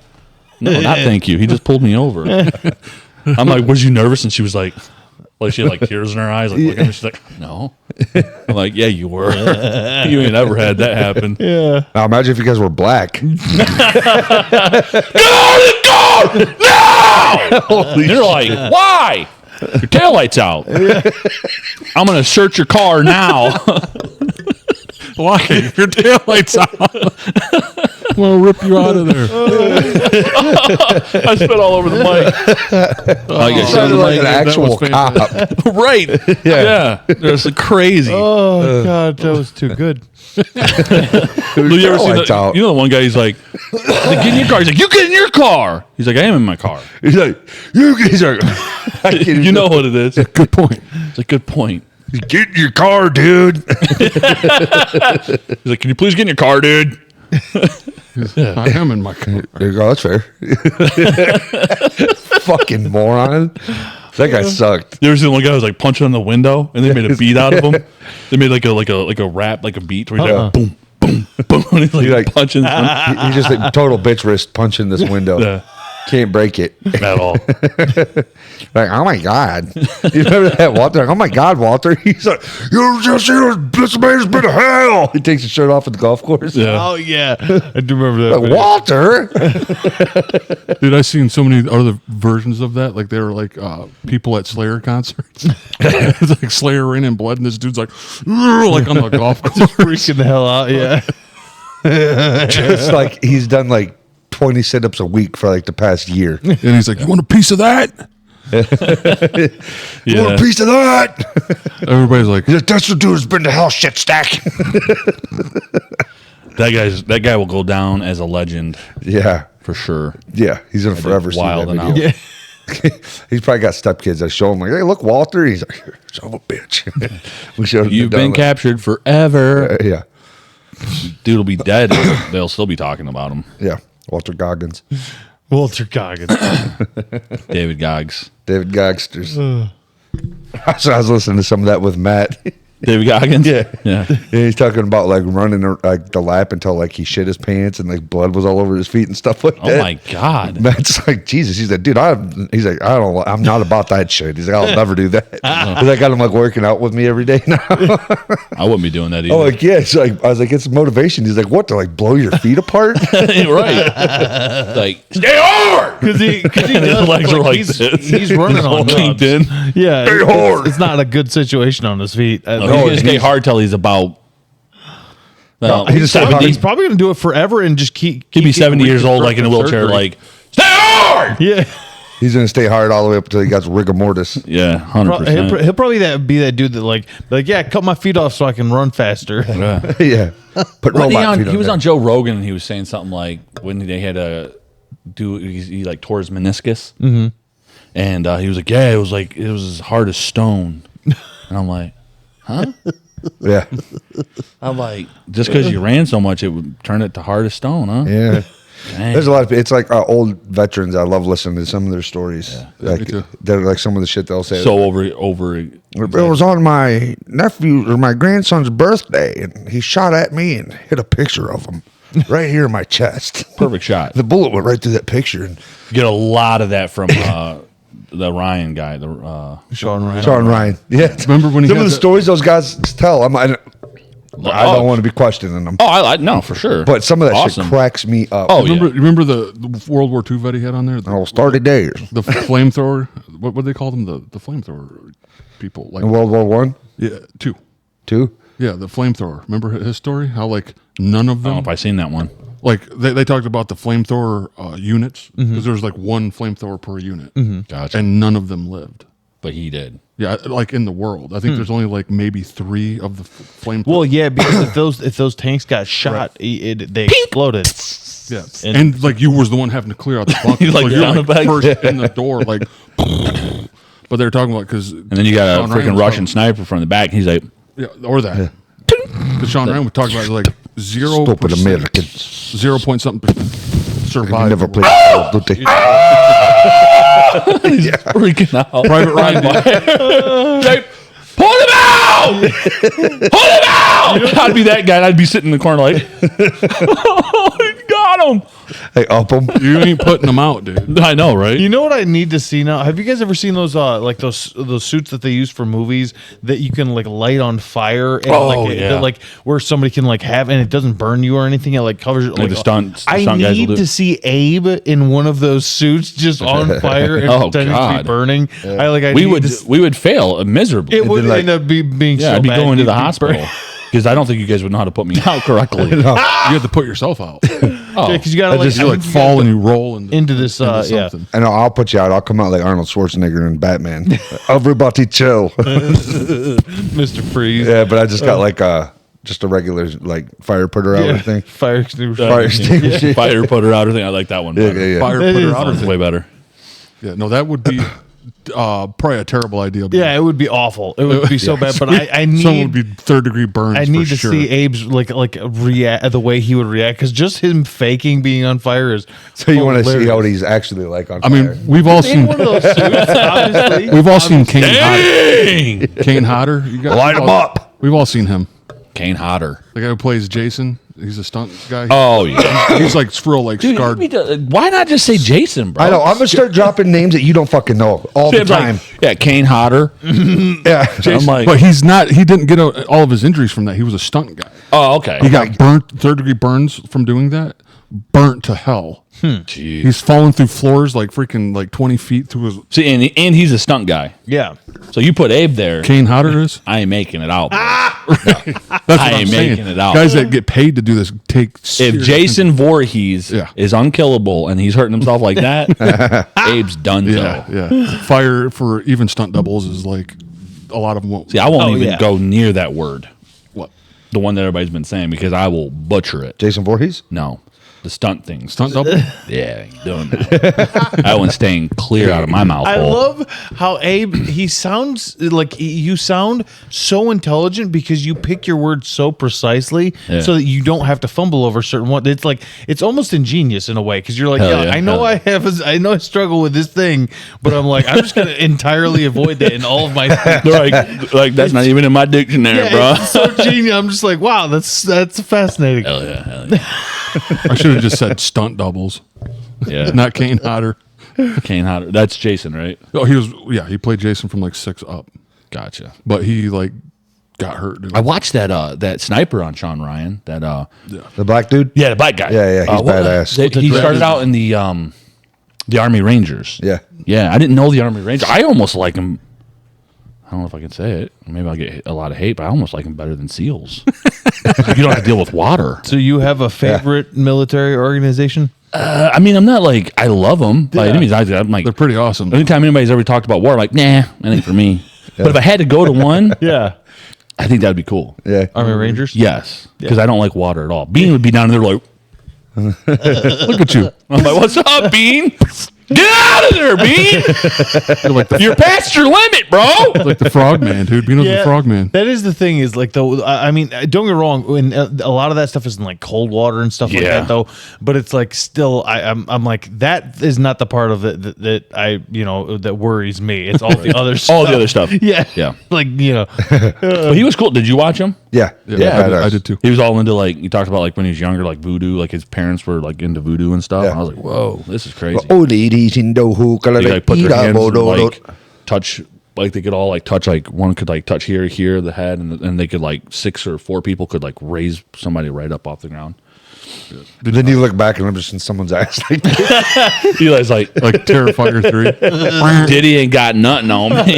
no, not thank you. He just pulled me over. I'm like, was you nervous? And she was like she had like tears in her eyes. Like, looking at me. She's like, no. I'm like, yeah, you were. You ain't ever had that happen. Yeah. Now imagine if you guys were black. Get out of the car! No! And they're like, why? Your taillight's out. I'm going to search your car now. Why? Your taillight's out. I'm going to rip you out of there. I spit all over the mic. I guess Sounded like an That was actual fantastic. cop. right. Yeah. That's crazy. Oh God, that was too good. You ever seen Lights out. you know the one guy, he's like, get in your car. He's like, you get in your car. He's like, I am in my car. He's like, he's like, You know what it is. Good point. It's a good point. get in your car, dude. He's like, can you please get in your car, dude? I am in my car. There you go. That's fair. Fucking moron. That guy sucked. You ever seen one guy who was like punching on the window and they made a beat out of him? They made like a rap, like a beat where he's like boom, boom, boom. And he's like punching. He just like total bitch wrist punching this window. Yeah. Can't break it. At all. Like, oh my God. You remember that, Walter? Like, oh my God, Walter. He's like, you just see this man's been to hell. He takes his shirt off at the golf course. Yeah. Oh yeah, I do remember that. Like, Walter. Dude, I've seen so many other versions of that. Like, they were like people at Slayer concerts. It's like Slayer Rain and Blood, and this dude's like on the golf course. Freaking the hell out. Yeah. It's like he's done like 20 sit-ups a week for like the past year. And he's like, you want a piece of that? You want a piece of that? Everybody's like, He's like, that's the dude who's been to hell shit stack. That guy will go down as a legend Yeah. for sure. Yeah. He's gonna forever see Wild that and video. out. He's probably got stepkids that show him like, hey, look, Walter. He's like, son of a bitch. We showed him You've the been download. captured forever. Yeah. Dude will be dead. They'll still be talking about him. Yeah. Walter Goggins. Walter Goggins. David Goggs. David Gogsters. So I was listening to some of that with Matt. David Goggins? Yeah. Yeah. And he's talking about like running like the lap until like he shit his pants and like blood was all over his feet and stuff like that. Oh my God. Matt's like, Jesus. He's like, dude, I'm not about that shit. He's like, I'll never do that. Because I got him like working out with me every day now. I wouldn't be doing that either. Oh, like, yeah. So I was like, it's motivation. He's like, what, to like blow your feet apart? Right. Like, stay hard. Because he His does, legs are like he's, this. he's running He's all on kinked nubs. in. Yeah, Stay hard. it's not a good situation on his feet. He's going to stay hard till he's about he just said 70. He's probably going to do it forever and just keep. He'd be getting 70 years old, like in a reconstructive wheelchair, surgery. like, stay hard. Yeah. He's going to stay hard all the way up until he got rigor mortis. Yeah, 100%. He'll probably be that dude that like, yeah, cut my feet off so I can run faster. Yeah. Yeah. Put Wasn't robot feet he was there. on Joe Rogan and he was saying something like when they had to do he like tore his meniscus, and he was like, it was as hard as stone, and I'm like, huh? Yeah. I'm like, just because you ran so much, it would turn it to hard as stone, huh? Yeah. Dang. There's a lot of it's like old veterans. I love listening to some of their stories. me Like too. they're like some of the shit they'll say. So over. It was on my nephew or my grandson's birthday, and he shot at me and hit a picture of him right here in my chest. Perfect shot. The bullet went right through that picture. And Get a lot of that from the Ryan guy. Sean Ryan. Sean Ryan, yeah. Remember when he some had of the that- stories those guys tell? I don't want to be questioning them. Oh, I no, for sure. But some of that Awesome. shit cracks me up. Oh, Remember the World War II vet he had on there? Oh, starry days. The flamethrower. What do they call them? The flamethrower people. Like In World War One, yeah, two. Yeah, the flamethrower. Remember his story? How like none of I don't them. know if I seen that one. Like they talked about the flamethrower units because there was like one flamethrower per unit, Gotcha. and none of them lived. But he did. Yeah, like in the world, I think there's only like maybe 3 of the flamethrower. Well, yeah, because if those tanks got shot, they exploded. Yeah, and like you was the one having to clear out the bunker. Like, so you're down like the back. first in the door, like. But they're talking about because And then you got a freaking Russian sniper from the back. And he's like, yeah, or that. Because Sean Ryan would talk about like 0%, stupid Americans. 0 point something You survival. never played Call of Duty. freaking out. Private Ryan. Like, pull him out! Pull him out! I'd be that guy. And I'd be sitting in the corner like, got him. Hey, up them. You ain't putting them out, dude. I know, right? You know what I need to see now? Have you guys ever seen those like those suits that they use for movies that you can like light on fire and like where somebody can like have and it doesn't burn you or anything? It like covers it. Like the stunt I guys will need do. to see Abe in one of those suits just on fire and Oh, pretending to God. be burning. I we need would to s- we would fail miserably. It would like- end up being Yeah, so I'd be bad going to you'd the be hospital because I don't think you guys would know how to put me out correctly. You have to put yourself out. Oh, because you gotta like, You like fall and you roll into this into yeah. something. And I'll put you out. I'll come out like Arnold Schwarzenegger and Batman. Everybody chill. Mr. Freeze. Yeah, but I just got like just a regular like fire putter out thing. Fire extinguisher. Fire extinguisher. fire putter outer thing. I like that one. Yeah, better. yeah, yeah. Fire That putter is outer That's thing. way better. Yeah, no, that would be probably a terrible idea. Yeah, it would be awful. It would be so bad. But I Some would need be 3rd-degree burns. I need for to sure. see Abe's like react the way he would react because just him faking being on fire is. So you want to see hilarious. what he's actually like on I fire. mean, we've all In seen one of those suits, obviously. we've all seen Kane Hodder. Dang! Kane Hodder, you got Light 'em up. We've all seen him. Kane Hodder. The guy who plays Jason. He's a stunt guy. Oh yeah. He's like real like Dude, scarred. why not just say Jason, bro? I know. I'm gonna start dropping names that you don't fucking know all the Sam's time. like, yeah, Kane Hodder. Yeah. I'm like, But he's not. He didn't get all of his injuries from that. He was a stunt guy. oh, okay. He got burnt, 3rd-degree burns from doing that. Burnt to hell. Jeez. He's falling through floors like freaking like 20 feet through his. See, and he's a stunt guy. Yeah. So you put Abe there. Kane Hodder is. I ain't making it out. bro. That's what I I'm ain't saying. making it out. Guys that get paid to do this take. If serious- Jason Voorhees Yeah. is unkillable and he's hurting himself like that, Abe's done. Yeah, yeah. Fire for even stunt doubles is like a lot of them won't. See, I won't Oh, even yeah. go near that word, What? the one that everybody's been saying, because I will butcher it. Jason Voorhees. No, the stunt things. Stunt double? Yeah, you doing that. That one's staying clear out of my mouth. I hole. love how Abe, he sounds like you sound so intelligent because you pick your words so precisely Yeah. so that you don't have to fumble over certain ones. It's like, it's almost ingenious in a way because you're like, Hell yeah, I know hell I know I struggle with this thing, but I'm like, I'm just going to entirely avoid that in all of my things. They're like that's not even in my dictionary, Yeah, bro. it's so genius. I'm just like, wow, that's fascinating. Hell yeah, hell yeah. I should have just said stunt doubles, Yeah, not Kane Hodder. Kane Hodder. That's Jason, right? Oh, he played Jason from like 6 up, Gotcha. but he like got hurt. Dude. I watched that sniper on Sean Ryan. That The black dude. yeah, the black guy. Yeah, yeah, he's badass. He started out in the Army Rangers. Yeah. Yeah, I didn't know the Army Rangers. I almost like him. I don't know if I can say it. Maybe I'll get a lot of hate, but I almost like him better than SEALs. You don't have to deal with water. So you have a favorite military organization? I mean, I'm not like I love them by any means. I'm like, They're pretty awesome. anytime anybody's ever talked about war, I'm like, nah, that ain't for me. But if I had to go to one, Yeah. I think that'd be cool. Yeah. Army Rangers? Yes, because I don't like water at all. Bean would be down there like, Look at you. I'm like, what's up, Bean? Get out of there, Bean! You're like the You're past your limit, bro. like the Frogman, dude. Beano's the Frogman. That is the thing. Is like though. I mean, don't get me wrong. When a lot of that stuff is in like cold water and stuff like Yeah. that, though. But it's like still, I'm like that is not the part of it that I that worries me. It's all the other stuff. All the other stuff. Yeah, Yeah. Like But he was cool. Did you watch him? Yeah. Yeah, badass. I did too. He was all into like, you talked about like when he was younger, like voodoo, like his parents were like into voodoo and stuff. Yeah. And I was like, whoa, this is crazy. Oh, ladies in the who They like put their hands and like touch like they could all like touch, like one could like touch here, the head, and they could like 6 or 4 people could like raise somebody right up off the ground. Then you look back and I'm just in someone's ass. Like, Eli's like Terrifier 3. Diddy ain't got nothing on me.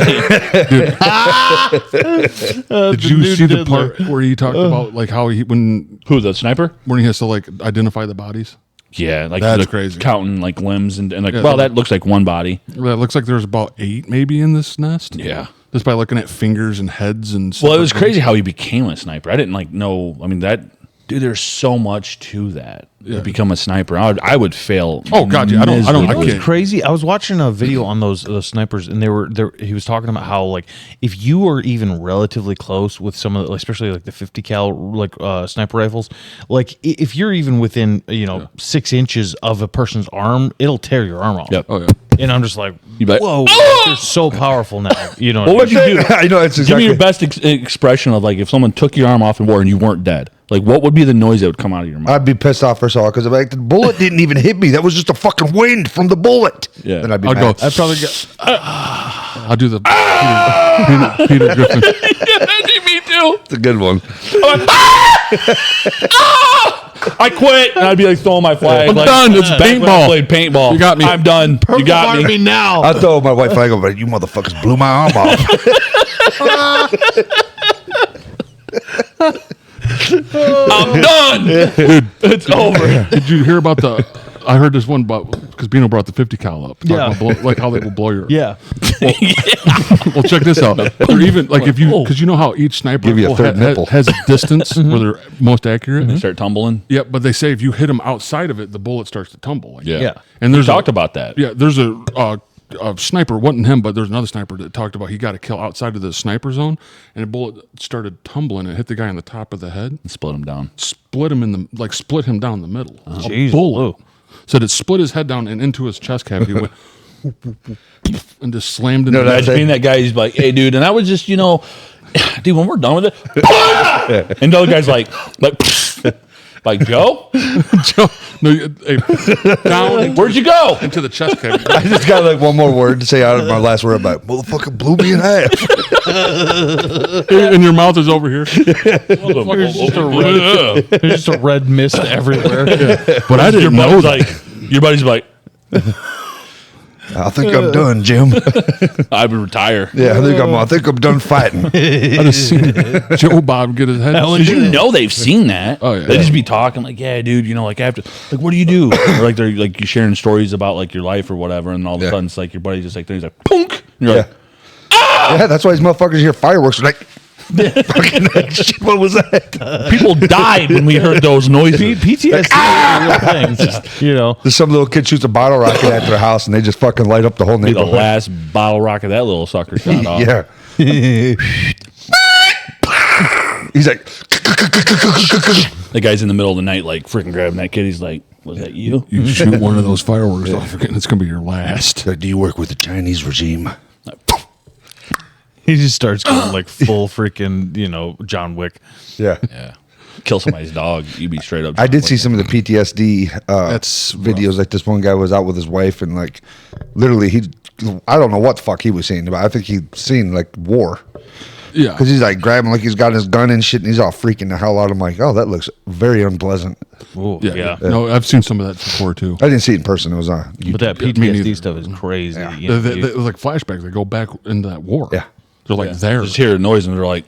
Did you see the part where he talked about like how when Who, the sniper? he has to like identify the bodies? Yeah, like That's crazy. counting like limbs and like, Yeah, well, that looks like one body. Well, it looks like there's about 8 maybe in this nest. Yeah. Just by looking at fingers and heads and stuff. Well, it was crazy how he became a sniper. I didn't like know. I mean, dude, there's so much to that. To become a sniper, I would fail. Oh God, yeah, I don't. miserably. I It was can't. crazy. I was watching a video on those snipers, and he was talking about how like if you are even relatively close with some of the, especially like the 50 cal like sniper rifles, like if you're even within 6 inches of a person's arm, it'll tear your arm off. Yep. Oh yeah. And I'm just like, You'd be like, whoa, they're so powerful now. You know, What would you do? I know it's Give exactly. me your best expression of like if someone took your arm off in war and you weren't dead. Like what would be the noise that would come out of your mouth? I'd be pissed off first of all because like the bullet didn't even hit me. That was just a fucking wind from the bullet. Yeah. Then I'd be I'll mad. go. I'd probably get. I'll do the Peter Griffin. Me too. It's a good one. I quit, and I'd be like throwing my flag. I'm like, done. It's back when I paintball. played paintball. You got me. I'm done. You got me. now. I told my wife, I go, but you motherfuckers blew my arm off. I'm done. Dude, it's over. Did you hear about the? I heard this one about because Bino brought the 50 cal up. Talking Yeah. about like how they will blow your. Yeah. Well, check this out. Or even like if you because you know how each sniper Give you a rifle third nipple. has a distance where they're most accurate. Start tumbling. Yeah, but they say if you hit them outside of it, the bullet starts to tumble. Like, Yeah. And We there's talked about that. Yeah, there's a sniper, wasn't him, but there's another sniper that talked about he got a kill outside of the sniper zone, and a bullet started tumbling and hit the guy on the top of the head, Split him down. split him down the middle. Jeez. A bullet. Said it split his head down and into his chest cavity, went and just slammed into No, the that's Imagine being that guy. He's like, "Hey, dude," and I was just, dude, when we're done with it, and the other guy's like, Joe, Joe, no, down where'd you go? into the chest cavity. I just got like one more word to say out of my last word. I'm like, motherfucker blew me in half. And your mouth is over here. There's just a red mist everywhere. But I didn't know that. Your buddy's like, I think I'm done, Jim. I would retire. Yeah, I think I'm done fighting. I just seen Joe Bob get his head. Because they've seen that. Oh, yeah. They just be talking like, yeah, dude, like after, like, what do you do? Or like they're like you sharing stories about like your life or whatever, and all of a sudden it's like your buddy just like he's like, punk. And you're like, Yeah, that's why these motherfuckers hear fireworks. They're like, fucking like, shit, what was that? people died when we heard those noises. PTSD is a real thing. There's some little kid shoots a bottle rocket at their house and they just fucking light up the whole The neighborhood. last bottle rocket that little sucker shot off. Yeah. He's like, The guy's in the middle of the night, like freaking grabbing that kid. He's like, "Was that you?" You shoot one of those fireworks off again, it's going to be your last. do you work with the Chinese regime? He just starts going like full freaking, John Wick. Yeah. Yeah. Kill somebody's dog. You'd be straight up. I did see some of the PTSD That's videos. Like this one guy was out with his wife and like literally I don't know what the fuck he was seeing, but I think he'd seen like war. Yeah. Because he's like grabbing, like he's got his gun and shit, and he's all freaking the hell out. I'm like, oh, that looks very unpleasant. Ooh, Yeah. No, I've seen some of that before too. I didn't see it in person. It was on. But that Yeah, me neither. PTSD stuff is crazy. Yeah. You know, They like flashbacks. They go back into that war. Yeah. They're like there. Just hear a noise and they're like,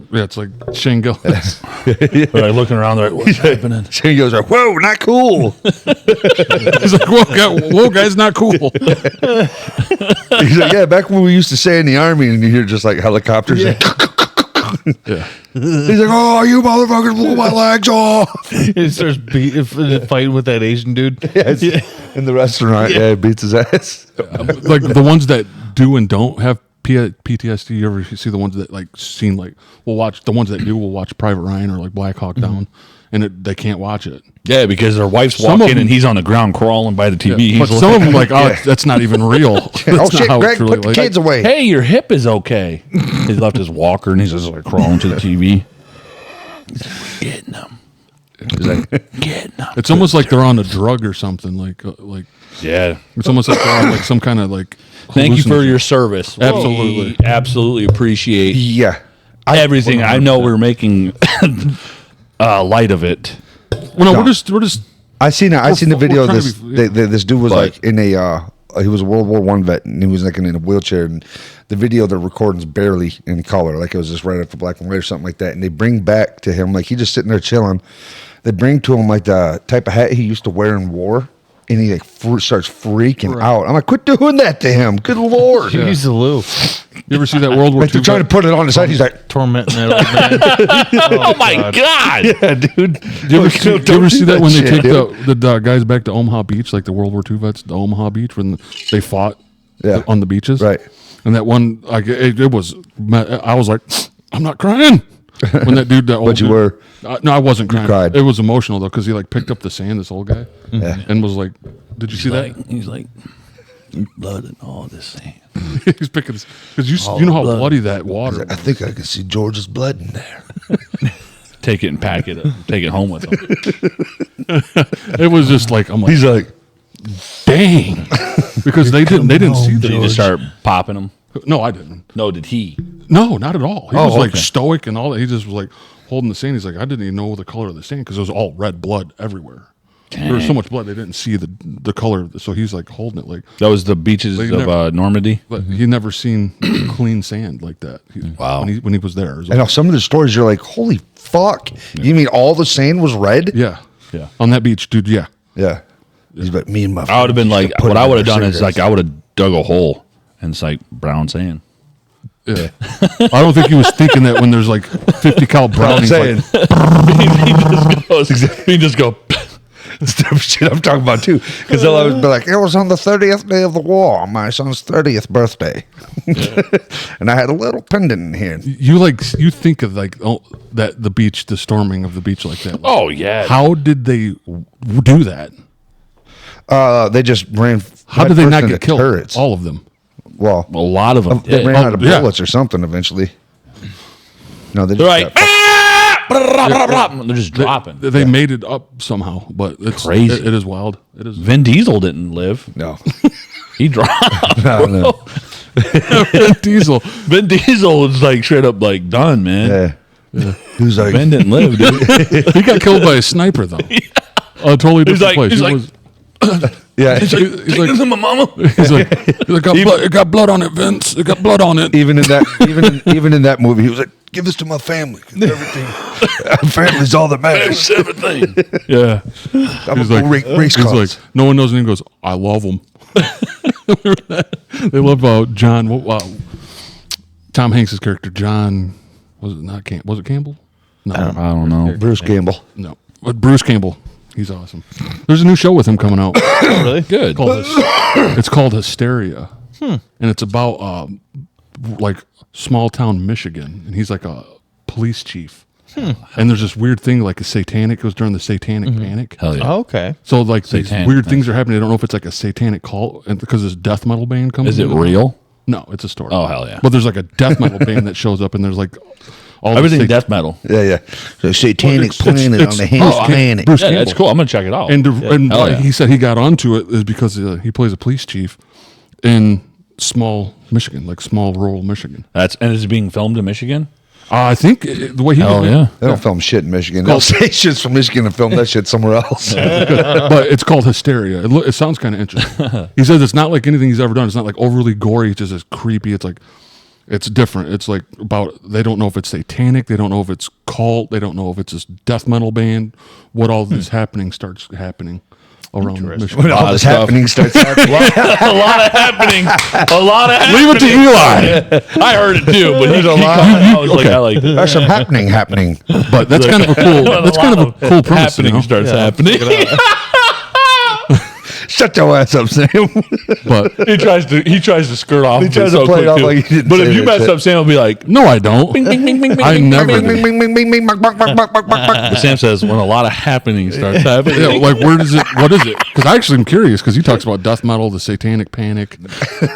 Yeah, it's like Shane Gillis. they're like looking around. They're like, "What's happening?" He goes like, whoa, not cool. He's like, whoa, guys, not cool. He's like, yeah, back when we used to say in the army, and you hear just like helicopters. Yeah. He's like, oh, you motherfuckers blew my legs off. he starts fighting with that Asian dude. Yes. In the restaurant, yeah, he beats his ass. Like the ones that do and don't have PTSD. You ever see the ones that like seen like we'll watch the ones that do will watch Private Ryan or like Black Hawk Down, and they can't watch it. Yeah, because their wife's Some of walking them- and he's on the ground crawling by the TV. But He's some like, of them like, oh, that's not even real. That's Oh not shit, how Greg, it's really put the like. kids away. "Hey, your hip is okay." He left his walker and he's just like crawling to the TV. He's like, "We're getting them." It's almost like they're on a drug or something. Like Yeah. it's almost like they're on like some kind of like. Thank you for hallucinogen. your service. Absolutely. We absolutely appreciate Yeah. everything. I know we're making light of it. Well, no, we're just. I seen the video of trying this. to be- This dude was But- like in a. He was a World War I vet, and he was like in a wheelchair. And the video they're recording is barely in color, like it was just right after black and white or something like that. And they bring back to him like he just sitting there chilling. They bring to him like the type of hat he used to wear in war, and he like starts freaking out. I'm like, quit doing that to him! Good lord! He's the Lou. You ever see that World War Like they're II? trying to put it on the side. He's like, Tormenting that old man. Oh my God. yeah, dude. Do you ever see that when they take dude. the guys back to Omaha Beach, like the World War II vets, the Omaha Beach, when they fought Yeah. on the beaches? Right. And that one, like, it was, I was like, I'm not crying. When that dude, that old But you dude- were. No, I wasn't crying. cried. It was emotional, though, because he, like, picked up the sand, this old guy, Yeah. and was like, did you see He's like, blood and all this sand. that? He's picking, because you know how blood. bloody that water I think I can see George's blood in there. Take it and pack it up. Take it home with him. It was just like, I'm like, He's like, dang. Because they didn't see Did he the just start popping them? No, I didn't. No, did he? No, not at all. He was like okay. stoic and all that. He just was like holding the sand. He's like, I didn't even know the color of the sand because it was all red blood everywhere. There was so much blood they didn't see the color. So he's like holding it like. That was the beaches They of never- Normandy. But he never seen clean sand like that. Wow. When he was there. It was I know some of the stories you're like, holy fuck! You mean all the sand was red? yeah, Yeah. on that beach, dude. Yeah, Yeah. He's like, me and my. I would have been friends like, used to put what it I in would have our done is like, cigarettes. I would have dug a hole and it's like brown sand. yeah. I don't think he was thinking that when there's like 50 cal brownies. saying. He just go. That's the shit I'm talking about too. Because they'll always be like, it was on the 30th day of the war, my son's 30th birthday, and I had a little pendant in here. You think of like that the beach, the storming of the beach like that. Oh yeah. How did they do that? They just ran. How did they headfirst not into get killed? Turrets. All of them. Well, A lot of them. they did. ran out of yeah. bullets or something eventually. No, they just They're like, got- they're just dropping. They made it up somehow, but it's Crazy. It is wild. It is. Vin Diesel didn't live. no, He dropped. no. Diesel. Vin Diesel was like straight up like done, man. Yeah. He was like, Vin didn't live, dude. He got killed by a sniper though. A totally He's different like- place. he's It like- was- yeah. he's Take like, this to my mama. he's like, it got blood on it, Vince. It got blood on it. Even in that, even in that movie, he was like, "Give this to my family. 'Cause everything, family's all that matters." Everything. Yeah. I'm He's a like, race he's cars. like, no one knows his name. He goes, I love him. They love John. Tom Hanks's character, John. Was it not? Was it Campbell? No, I don't know. Bruce Campbell. no. But Bruce Campbell. He's awesome. There's a new show with him coming out. Really? Good. It's called Hysteria, and it's about like small town Michigan, and he's like a police chief. And there's this weird thing like a satanic. It was during the satanic panic. Hell yeah. Oh, okay. So like these Satanic, weird things are happening. I don't know if it's like a satanic cult, and because this death metal band comes. Is it in. real? No, it's a story. Oh, hell yeah. But there's like a death metal band that shows up, and there's like all Everything the death metal. Yeah, yeah. So satanic it's- planet it's- on the it's hand Bruce planet. Bruce Yeah, that's Campbell. cool. I'm gonna check it out. And Hell yeah. he said he got onto it is because he plays a police chief in small Michigan, like small rural Michigan. and it's being filmed in Michigan. I think the way he Hell yeah. They don't film shit in Michigan. They'll say shit's from Michigan and film that shit somewhere else. but it's called Hysteria. It sounds kind of interesting. He says it's not like anything he's ever done. It's not like overly gory. It's just as creepy. It's like it's different. It's like about they don't know if it's satanic. They don't know if it's cult. They don't know if it's this death metal band. What all this happening starts happening around Michigan. When all of this stuff. happening starts happening. A lot of happening. A lot of Leave it to Eli. I heard it too, but There's a he lot. I was like, I like that. There's some happening. But that's kind of a cool. That's kind of a cool premise. Happening You know? starts happening. Shut your ass up, Sam. But he tries to skirt off. He tries it to play it quick, off too. like he didn't But say if you that mess shit. up, Sam will be like, no, I don't. bing, bing, bing, bing, bing, I bing, never bing, do. bing, Bing, bing, bing, bing, bing, bing, bing, bing, bing, bing. But Sam says when a lot of happening starts happening. Yeah, like where does it? What is it? Because I actually am curious because he talks about death metal, the satanic panic,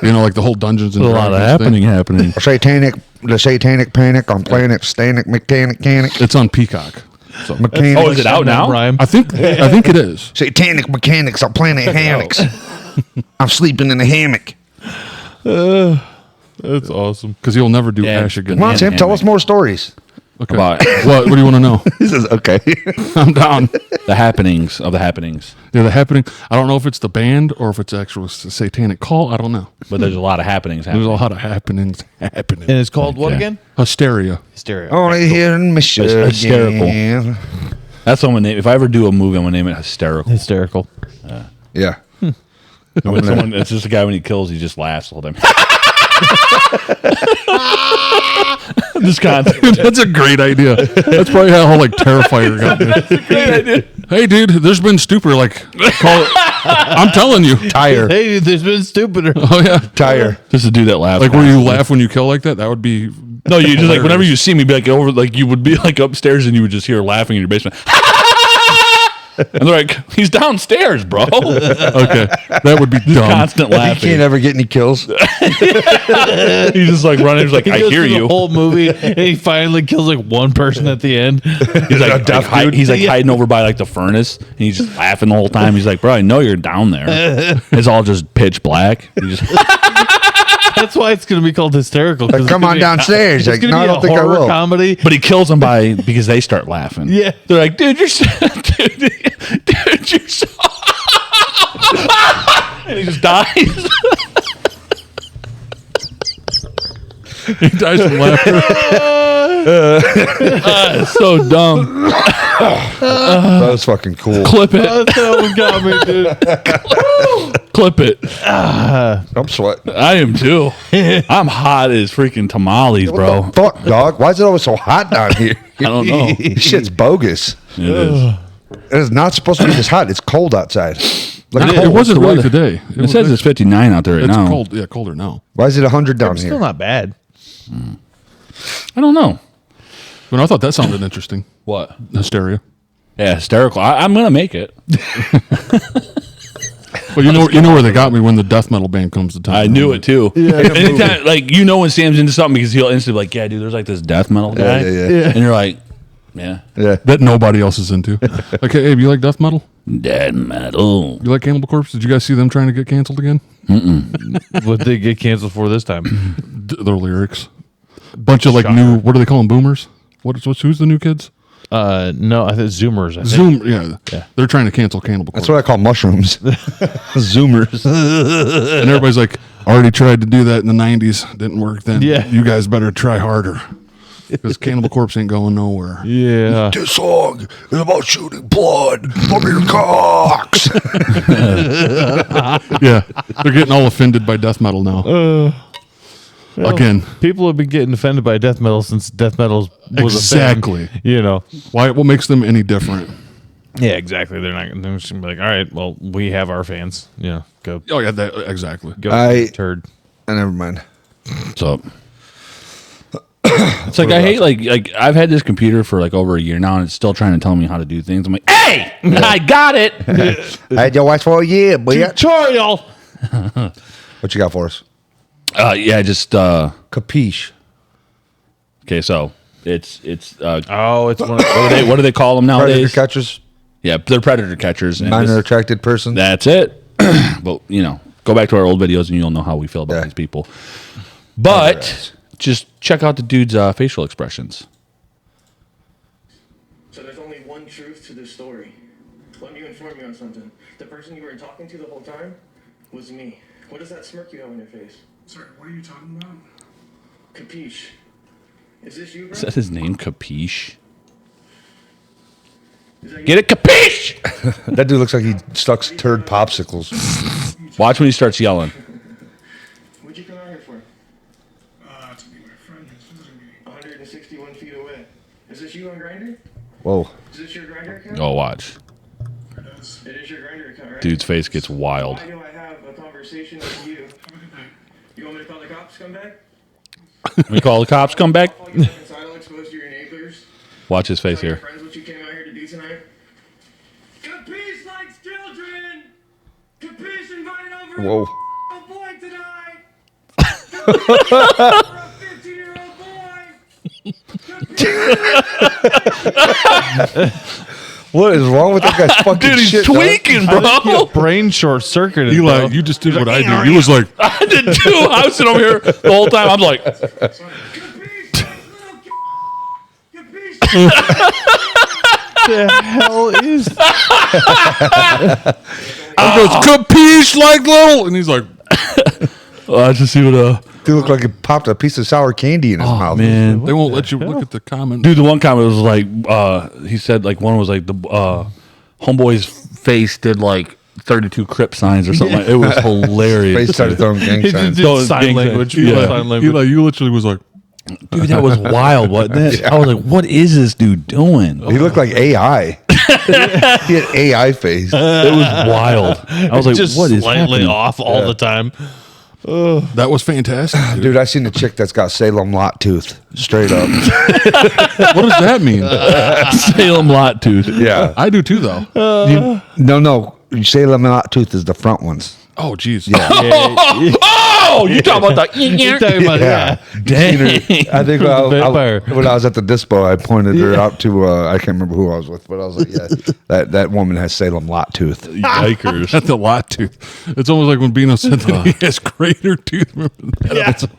like the whole Dungeons and a lot of Dragons thing. happening. The satanic panic on planet Stanic mechanic canic. It's on Peacock. So. Mechanics. Oh, is it out now? Rhyme. I think it is. Satanic mechanics on planet hammocks. I'm sleeping in a hammock. That's awesome. Because he'll never do Yeah. Ash again. Come on, Man, Sam, tell us hammock. more stories. Okay. About What do you want to know? He says, okay. I'm down. the happenings of the happenings. Yeah, the happening. I don't know if it's the band or if it's actual satanic call. I don't know. But there's a lot of happenings There's happening. a lot of happenings happening. And it's called what Yeah. again? Hysteria. Hysteria. Only here in Michigan. Hysterical. That's what I'm gonna name. If I ever do a movie, I'm gonna name it Hysterical. Hysterical. Yeah. When someone, it's just a guy when he kills, he just laughs the whole time. Just constant. That's a great idea. That's probably how like Terrifier got me. Great idea. Hey, dude, there's been stupider. Like, call it. I'm telling you. Tire. Hey, there's been stupider. Oh yeah. Tire. Just to do that laugh. Like where you laugh when you kill like that. That would be. No, you just like whenever you see me, be like over, like you would be like upstairs and you would just hear laughing in your basement. And they're like, he's downstairs, bro. Okay, that would be dumb. Constant He laughing. can't ever get any kills. He's just like running. He's like, He I goes hear through you. The whole movie, and he finally kills like one person at the end. He's like, he's like hiding over by like the furnace, and he's just laughing the whole time. He's like, bro, I know you're down there. It's all just pitch black. He just, That's why it's going to be called hysterical. 'cause it's Come gonna on be downstairs. It's Like, going to no, be I don't a think I horror will. comedy. but he kills them because they start laughing. Yeah. They're like, dude, you're dude, you're so. And he just dies. He dies from laughter. It's so dumb. That was fucking cool. Clip it. That's what got me, dude. Clip it. I'm sweating. I am too. I'm hot as freaking tamales, bro. What the fuck, dog? Why is it always so hot down here? I don't know. This shit's bogus. It is. It is not supposed to be this hot. It's cold outside. Like It cold. wasn't the really weather? today. It says it's 59 out there right It's now. cold. Yeah, colder now. Why is it 100 down It's here? still not bad. I don't know. But I thought that sounded interesting. What? Hysteria. Yeah, hysterical. I'm gonna make it. Well, you know where they got me when the death metal band comes to town. I knew it too. Anytime, like when Sam's into something because he'll instantly be like, yeah, dude, there's like this death metal guy, Yeah. and you're like, yeah, Yeah. that nobody else is into. Like, hey, you like death metal? death metal. You like Cannibal Corpse? Did you guys see them trying to get canceled again? What did they get canceled for this time? Their lyrics. Bunch of like new. What do they call them? Boomers. Who's the new kids? No, I think Zoomers. I think. Zoom. Yeah. They're trying to cancel Cannibal Corpse. That's what I call mushrooms. Zoomers. And everybody's like, already tried to do that in the 90s. Didn't work then. Yeah. You guys better try harder. Because Cannibal Corpse ain't going nowhere. Yeah. This song is about shooting blood from your cocks. Yeah. They're getting all offended by death metal now. Again. People have been getting offended by death metal since death metal was Exactly. a thing. You know. What makes them any different? Yeah, exactly. They're just gonna be like, all right, well, we have our fans. Yeah, go. Oh, yeah, exactly. Go turd. Never mind. So it's like I hate like I've had this computer for like over a year now, and it's still trying to tell me how to do things. I'm like, hey, I got it. I had your watch for a year, but yeah. Tutorial. What you got for us? Yeah, just Capiche. okay. So it's Oh, it's one. what do they call them Predator nowadays? catchers. Yeah, they're predator catchers. And Minor this- attracted person. that's it. But go back to our old videos and you'll know how we feel about Yeah. these people. But just check out the dude's facial expressions. So there's only one truth to this story. Let me inform you on something. The person you were talking to the whole time was me. What does that smirk you have on your face? Sorry, what are you talking about? Capiche. Is this you, bro? Is that his name? Capiche? Is that you? Get it? Capiche! That dude looks like he stucks turd popsicles. Watch when he starts yelling. What'd you come out here for? To be my friend who's visiting me. 161 feet away. Is this you on Grindr? Whoa. Is this your Grindr account? Oh, watch. It does. It is your Grindr account, right? Dude's face gets wild. Why do I have a conversation with you? Have a good night. You want me to call the cops? Come back? We call the cops, come back. I'll you reconcile, expose to your neighbors. Watch his face Tell your here. friends what you came out here to do tonight. Capiche likes children. Capiche invited over Whoa. a boy tonight. Capiche for a 15-year-old boy. Capiche What is wrong with that guy's fucking Dude, he's shit? dog? tweaking, bro. Brain short circuited. Eli, you just did what I did. You was like, I did too. I was sitting over here the whole time. I'm like, the hell is I goes, capiche like little. And he's like, I just see what Dude looked like he popped a piece of sour candy in his mouth. man. they won't let you look at the comment. Dude, the one comment was like, he said like one was like the homeboy's face did like 32 Crip signs or something. It was hilarious. Face started throwing gang he signs. did Don't sign think language? that- yeah. Sign language. Eli, you literally was like, Dude, that was wild, wasn't it? I was like, what is this dude doing? He looked like AI. He had AI face. It was wild. I was like, just what is slightly happening? off all the time. that was fantastic. Dude. Dude, I seen a chick that's got Salem lot tooth. Straight up. What does that mean? Salem lot tooth. Yeah. I do too, though. No. Salem lot tooth is the front ones. Oh, jeez. Oh, you talking about the? You're talking about that. Dang. I think Vampire. when I was at the dispo, I pointed her out to, I can't remember who I was with, but I was like, yeah, that woman has Salem lot tooth. Yikers. That's a lot tooth. It's almost like when Bino said that he has greater tooth. Remember that?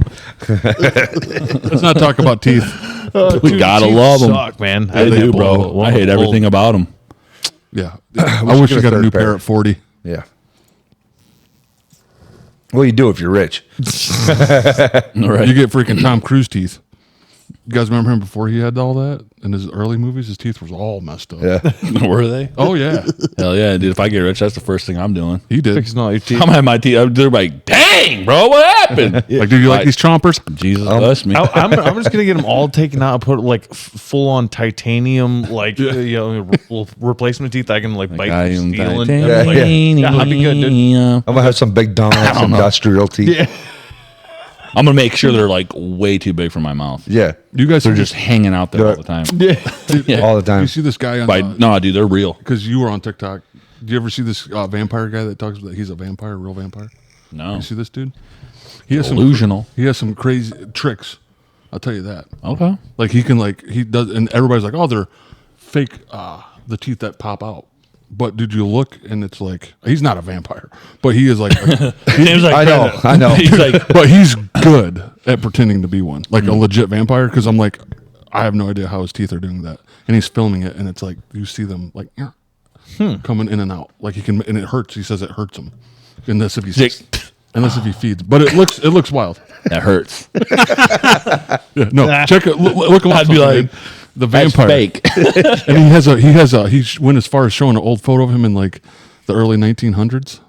Let's not talk about teeth. We gotta love them. Suck, man. I do, bro. I hate everything about them. Yeah. I wish get I a got a third new pair. pair at 40. Yeah. Well, you do if you're rich. All right. You get freaking Tom Cruise teeth. You guys remember him before he had all that? In his early movies, his teeth was all messed up. Yeah. Were they? Oh, yeah. Hell yeah, dude. If I get rich, that's the first thing I'm doing. He did. Fixing all your teeth. I'm having my teeth. They're like, dang, bro, what happened? Like, do you like these chompers? Jesus bless me. I'm just gonna get them all taken out and put like full on titanium, like replacement teeth. I can like bite I through am steel and titanium. yeah, I'd be good, dude. I'm going to have some big dumbass industrial teeth. Yeah. I'm gonna make sure they're like way too big for my mouth. Yeah. You guys They're are just hanging out there all the time. Yeah. All the time. You see this guy on No, dude, they're real. because you were on TikTok. Do you ever see this vampire guy that talks about he's a vampire, a real vampire? No, You see this dude? He has delusional. He has some crazy tricks. I'll tell you that. Okay. Like he can he does, and everybody's like, oh, they're fake. The teeth that pop out. But did you look and it's like he's not a vampire, but he is like, James like, I know. He's like, but he's good at pretending to be one, like a legit vampire. Because I'm like, I have no idea how his teeth are doing that, and he's filming it, and it's like you see them like coming in and out, like he can, and it hurts. He says it hurts him, unless if he feeds. But it looks wild. that hurts. Yeah, no, check it. Look him up. I'd be something, like, dude. The vampire, fake. and he went as far as showing an old photo of him in like the early 1900s.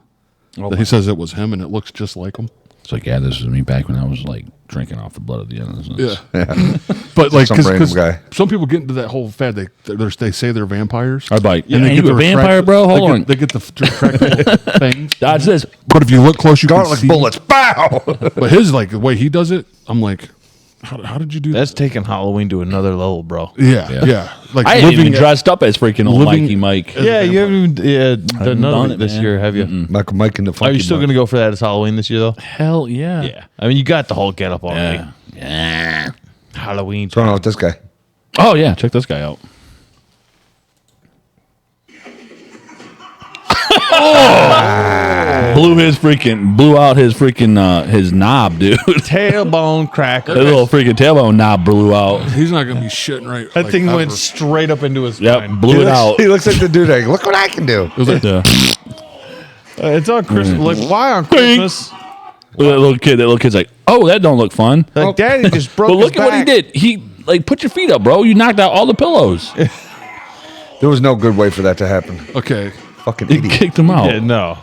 That he says it was him, and it looks just like him. It's like, yeah, this was me back when I was like drinking off the blood of the innocents. Yeah, but like Some because random guy. some people get into that whole fad. They say they're vampires. I'd be like, And they you get a the vampire, bro? Hold on. They get the retractable things. Dodge this. But if you look close, you Garlic can see. bullets. Bow! But his the way he does it, I'm like, how did you do That's that? taking Halloween to another level, bro. Yeah. Like I ain't even living dressed up as freaking old living- Mikey Mike. Yeah, you haven't even done none done of it, it this man. year, have you? Michael Mike and the Are Funky you still Bunch. going to go for that as Halloween this year, though? Hell yeah. Yeah. I mean, you got the whole get up on Yeah. Yeah. Halloween. What's going on with this guy? Oh yeah, check this guy out. Blew out his freaking his knob, dude. Tailbone cracker. His little freaking tailbone knob blew out. He's not gonna be shitting right. That like, thing went ever. straight up into his Yep, spine. blew it out. He looks like the dude like, look what I can do. It was like, Yeah. It's on Christmas. Like, why on Christmas? Look at that little kid's like, oh, that don't look fun. Like, Daddy just broke But his look at what he back. did. He like put your feet up, bro. You knocked out all the pillows. There was no good way for that to happen. okay. Fucking He idiot. kicked him out. Yeah, no.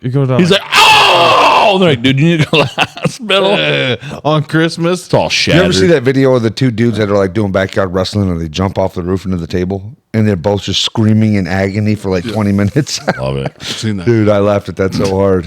You go down. He's like, oh! They're like, dude, you need to go to the hospital. on Christmas. It's all Did shattered. you ever see that video of the two dudes that are like doing backyard wrestling and they jump off the roof into the table and they're both just screaming in agony for like 20 minutes? Love it. I've seen that. Dude, I laughed at that so hard.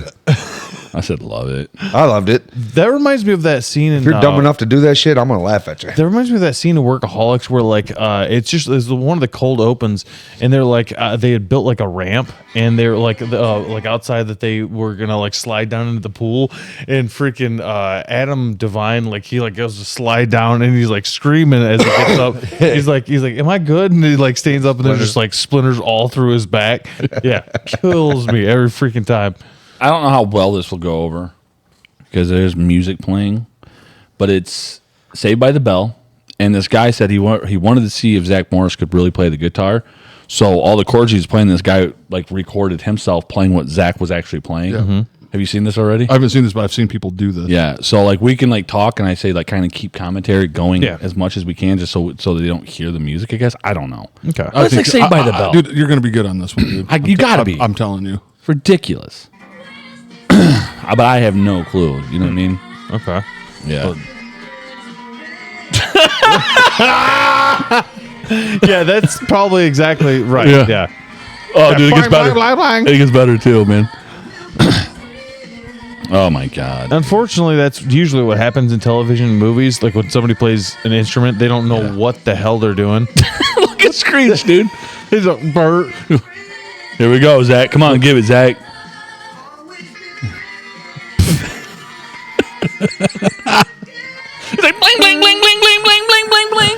I said love it. I loved it. That reminds me of that scene in. If you're dumb enough to do that shit, I'm gonna laugh at you. That reminds me of that scene in Workaholics where like it's one of the cold opens and they're like they had built like a ramp and they're like outside that they were gonna like slide down into the pool and freaking Adam Devine like he like goes to slide down and he's like screaming as he gets up. He's like am I good? And he like stands up and there's just like splinters all through his back. Yeah, kills me every freaking time. I don't know how well this will go over because there's music playing, but it's Saved by the Bell. And this guy said he wanted to see if Zach Morris could really play the guitar. So all the chords he's playing, this guy like recorded himself playing what Zach was actually playing. Yeah. Mm-hmm. Have you seen this already? I haven't seen this, but I've seen people do this. Yeah. So like we can like talk and I say like kind of keep commentary going as much as we can just so they don't hear the music, I guess. I don't know. Okay. Let's like Saved by the Bell. Dude, you're going to be good on this one, dude. You got to be. I'm telling you. Ridiculous. But I have no clue. You know what I mean? Okay. Yeah. Yeah, that's probably exactly right. Yeah. Oh, dude, it gets better. It gets better too, man. Oh my God. Unfortunately, that's usually what happens in television and movies. Like when somebody plays an instrument, they don't know what the hell they're doing. Look at Screech, dude. He's a Bert. Here we go, Zach. Come on, give it, Zach. He's like bling, bling, bling, bling, bling, bling, bling, bling, bling.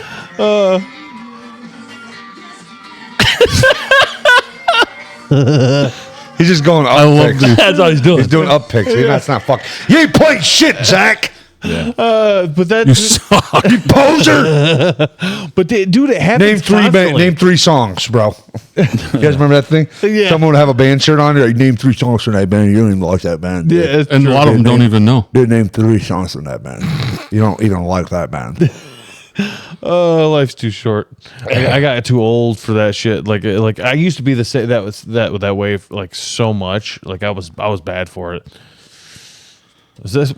He's just going up picks. That's all he's doing. He's doing up picks. That's not fuck. You ain't playing shit, Zach. Yeah. But that You suck. You poser. But dude, it happens. Name three songs, bro. You guys remember that thing? Yeah. Someone would have a band shirt on. Like, name 3 songs from that band. You don't even like that band. Yeah, it's And a lot of them don't even know. Dude, name 3 songs from that band. You don't like that band. Oh, life's too short. I got too old for that shit. Like I used to be that way like so much. Like I was bad for it. Was that?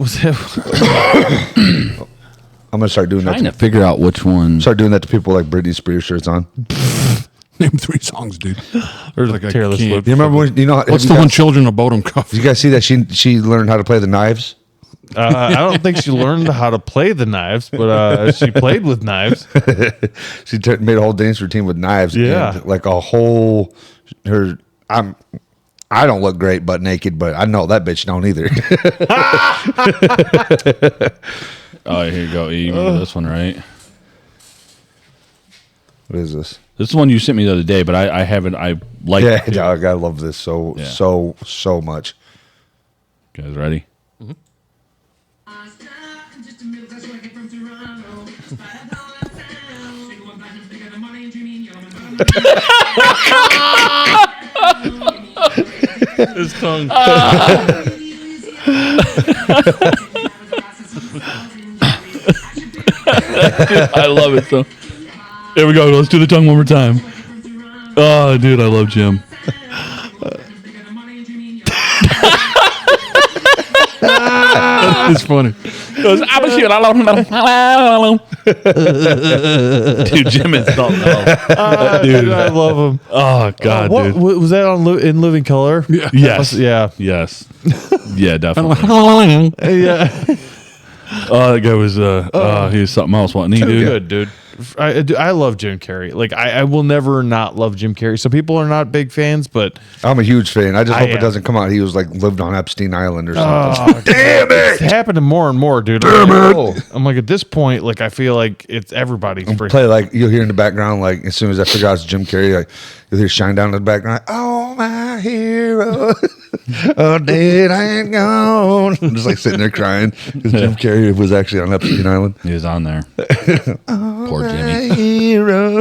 I'm gonna start doing Trying that. to figure out which one. Start doing that to people like Britney Spears shirts on. Name 3 songs, dude. Or Like I Taylor can't. Swift. You remember when What's the one Children of Bodom cuff? Did you guys see that she learned how to play the knives? I don't think she learned how to play the knives, but she played with knives. She made a whole dance routine with knives. Yeah. And like a whole I don't look great butt naked, but I know that bitch don't either. Oh, here you go. You remember this one, right? What is this? This is the one you sent me the other day, but I haven't. I like. Yeah, it. dog, I love this so much. You guys ready? His tongue. I love it so. Here we go. Let's do the tongue one more time. Oh, dude, I love Jim. It's funny. Dude, Jim is something else. Dude, I love him. Oh God, What dude. was that on in Living Color? Yes. Yeah. Yes. Yeah, definitely. Yeah. Oh, that guy was he was something else, wasn't he, dude? Good, dude. I love Jim Carrey. Like I will never not love Jim Carrey. Some people are not big fans, but I'm a huge fan. I just hope am. it doesn't come out. He was like lived on Epstein Island or something. damn it! It's happening more and more, dude. I'm like at this point, like I feel like it's everybody's freaking. Play like you'll hear in the background, like as soon as I figure out it's Jim Carrey, like you'll hear Shine Down in the background. Like, oh my hero, oh dead and gone. I'm just like sitting there crying because Jim Carrey was actually on Epstein Island. He was on there. Poor Jimmy. My hero.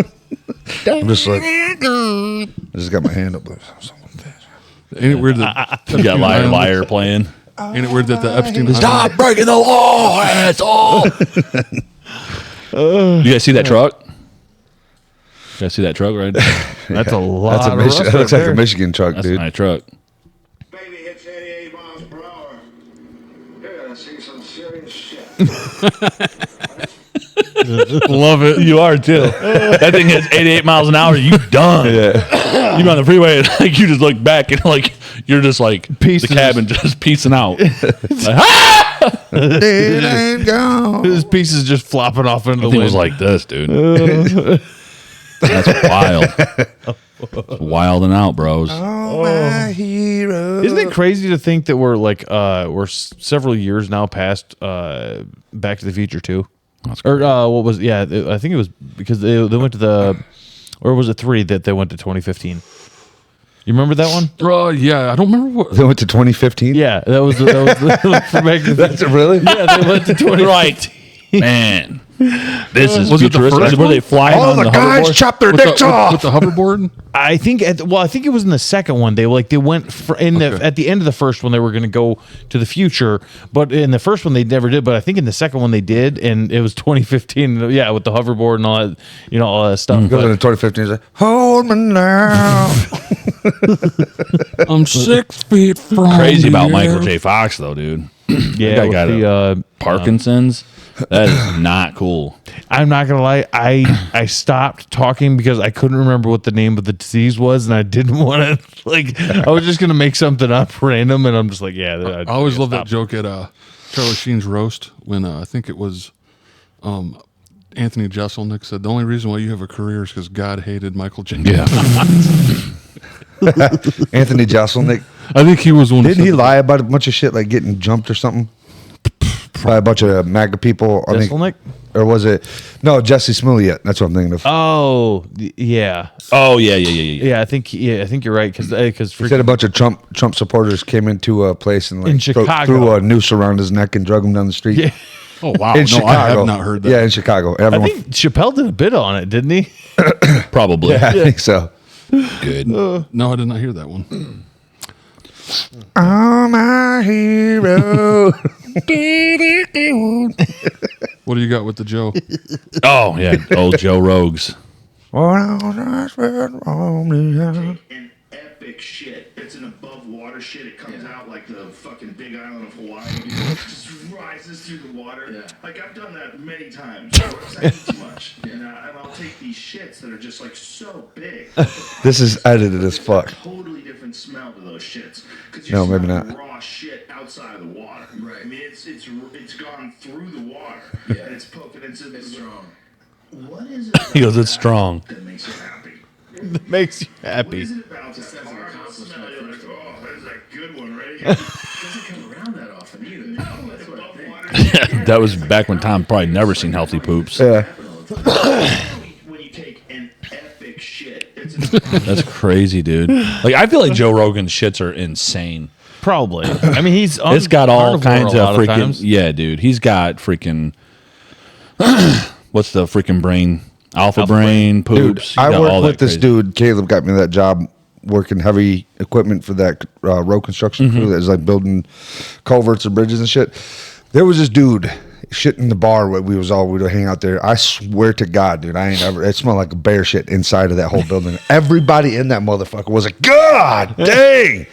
I'm just like, I just got my hand up. Ain't it weird that You got Liar Liar playing. Ain't it weird that the Epstein Stop breaking the law, asshole! You guys see that truck? You guys see that truck right there? That's a lot. That's a of Michigan. rust That looks right like a there. Michigan truck, That's dude. my truck. Baby hits 88 miles per hour. You're gonna see some serious shit. Love it. You are too. That thing hits 88 miles an hour. You done. Yeah. You on the freeway, and like you just look back and like You're just like Pieces. the cabin just piecing out. It ain't gone. His pieces just flopping off into the It wind. was like this, dude. That's wild. It's wilding out, bros. Oh, my hero. Isn't it crazy to think that we're several years now past Back to the Future 2? Or what was I think it was because they went to the, or was it 3 that they went to 2015? You remember that one? Yeah, I don't remember what. They went to 2015? Yeah, that was for Back to the That's really? Yeah, they went to 2015. Right. Man. This is Was it the futuristic. first Were they one? flying All on the the guys hoverboard? chop their With dicks the, off. with the hoverboard? I think it was in the second one. They went at the end of the first one they were going to go to the future, but in the first one they never did. But I think in the second one they did, and it was 2015. Yeah, with the hoverboard and all that, all that stuff. Goes into 2015. He's like, hold me now. I'm 6 feet from Crazy about the Michael air. J. Fox, though, dude. Yeah, That guy with got the Parkinson's. That is not cool. I'm not gonna lie. I stopped talking because I couldn't remember what the name of the disease was, and I didn't want to I was just gonna make something up random, and I'm just like, yeah. I always love that joke at Charlie Sheen's roast when I think it was Anthony Jeselnik said the only reason why you have a career is because God hated Michael J. Yeah. Anthony Jeselnik. I think he was one. Didn't he lie about a bunch of shit like getting jumped or something? By a bunch of MAGA people. I think, Jeselnik? or was it? No, Jesse Smollett. That's what I'm thinking of. Oh yeah, Oh, yeah. yeah. I think you're right because He said a bunch of Trump supporters came into a place and like In Chicago. threw a noose around his neck and drug him down the street. Yeah. Oh wow! In No, Chicago. I have not heard that. Yeah, in Chicago. I Everyone, think Chappelle did a bit on it, didn't he? Probably. I think so. Good. No, I did not hear that one. Oh, my hero. What do you got with the Joe? Oh, yeah. Old Joe Rogues. An epic shit. It's an above water shit. It comes out like the fucking big island of Hawaii. It just rises through the water. Yeah. Like I've done that many times. I eat too much. And I'll take these shits that are just like so big. This is edited as fuck. Totally different smell to those shits. Because No, you're maybe smelling not. raw shit outside of the water. Right. I mean, it's gone through the water. Yeah. And it's poking into It's strong. What is it? He goes, about it's that strong. That makes you happy. Makes you What happy. is it about Just that as an horrible accomplishment smell? You're like, first of oh, there's a good one right here. Doesn't come around that often either. No, That's what I above think. water. That was back when Tom probably never seen healthy poops. Yeah. When you take an epic shit, it's That's crazy, dude. Like, I feel like Joe Rogan's shits are insane. Probably. I mean, he's It's got all kinds a lot of freaking. times. Yeah, dude. He's got freaking. What's the freaking brain? Alpha brain, Dude, poops. He's I got worked all with that this crazy- dude. Caleb got me that job working heavy equipment for that road construction crew that was like building culverts and bridges and shit. There was this dude shit in the bar where we would hang out there. I swear to God, dude, I ain't ever. It smelled like bear shit inside of that whole building. Everybody in that motherfucker was like, God dang.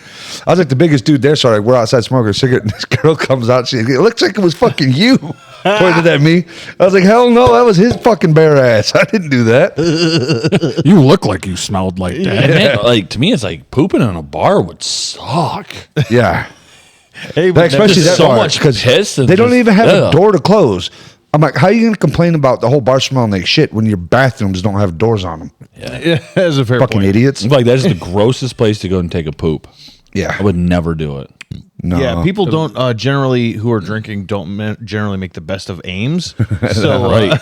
I was like the biggest dude there. So like, we're outside smoking a cigarette, and this girl comes out. It looks like it was fucking you. Pointed at me. I was like, hell no, that was his fucking bare ass. I didn't do that. You look like you smelled like that. And man, like to me, it's like pooping in a bar would suck. Yeah. Hey, Like, especially just that so bar, much because piss and they don't just- even have ugh. a door to close. I'm like, how are you going to complain about the whole bar smelling like shit when your bathrooms don't have doors on them? yeah, that's a fair Fucking point. idiots. Like that is the grossest place to go and take a poop. Yeah. I would never do it. No. Yeah, people don't generally who are drinking don't generally make the best of aims. So Right.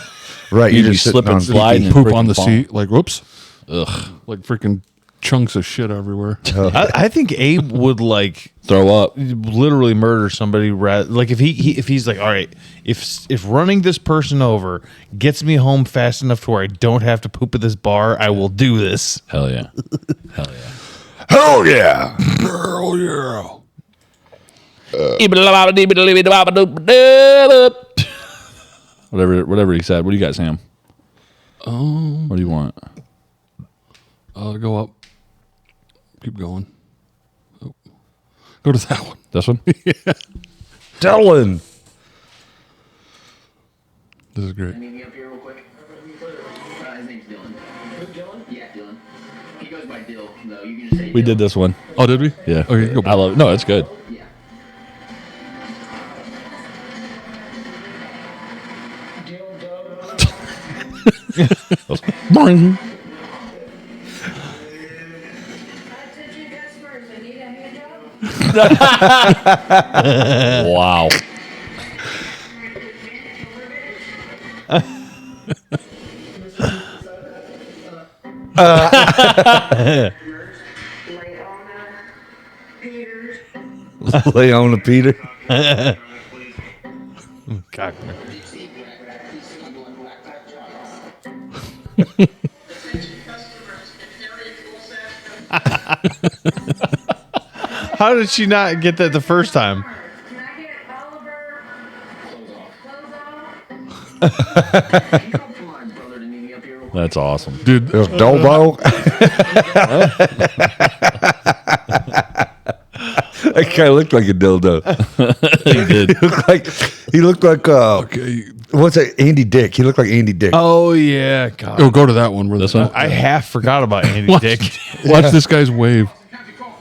Right. You'd You're be just sitting slipping, on sliding, and Poop on freaking the fall. seat, like whoops, Ugh. like freaking chunks of shit everywhere. I think Abe would like Throw up. literally murder somebody. Like if he's like, all right, if running this person over gets me home fast enough to where I don't have to poop at this bar, I will do this. Hell yeah. Hell yeah. hell yeah. Oh yeah. Whatever he said. What do you got, Sam? What do you want? Go up. Keep going. Oh. Go to that one. This one? Dylan. This is great. Meet me up here real quick. His name's Dylan. Who's Dylan? Yeah, Dylan. He goes by by Dill, though. You can just say We did Dill. this one. Oh, did we? Yeah. Okay, go. I love it. No, it's good. Yeah. Boing. Wow. Leona Peter. Cockner. How did she not get that the first time? Can I get Oliver? Clothes off. Come on, brother, to meet me up here. That's awesome. Dude, There's Dobo. That guy looked like a dildo. He did. He looked like okay. what's that? Andy Dick. He looked like Andy Dick. Oh yeah, God. Oh, go to that one. Where This the- one? I half forgot about Andy Watch, Dick. watch this guy's wave.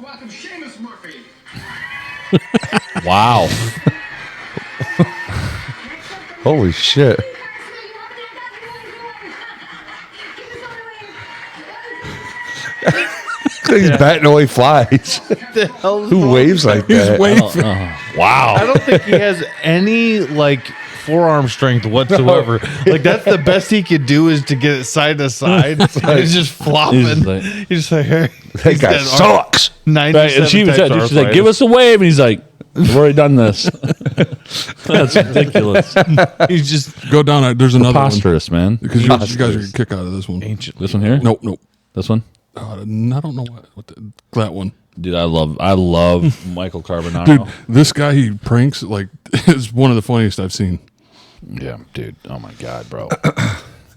Welcome, Seamus Murphy. Wow. Holy shit. He's batting away flies. Who waves like He's that? waving. Wow. I don't think he has any like forearm strength whatsoever. Like that's the best he could do is to get it side to side. He's just flopping. He's He's like- just like, hey, That guy sucks. 97 Right, and she was types she's like, give us a wave. And he's like, we've already done this. That's ridiculous. He's just Go down. There's another one. Preposterous, man. Because you guys are going to kick out of this one. ancient. This one here? Nope, nope. This one? I don't know that one. Dude, I love Michael Carbonaro. Dude, this guy, he pranks, like, is one of the funniest I've seen. Yeah, dude. Oh my God, bro.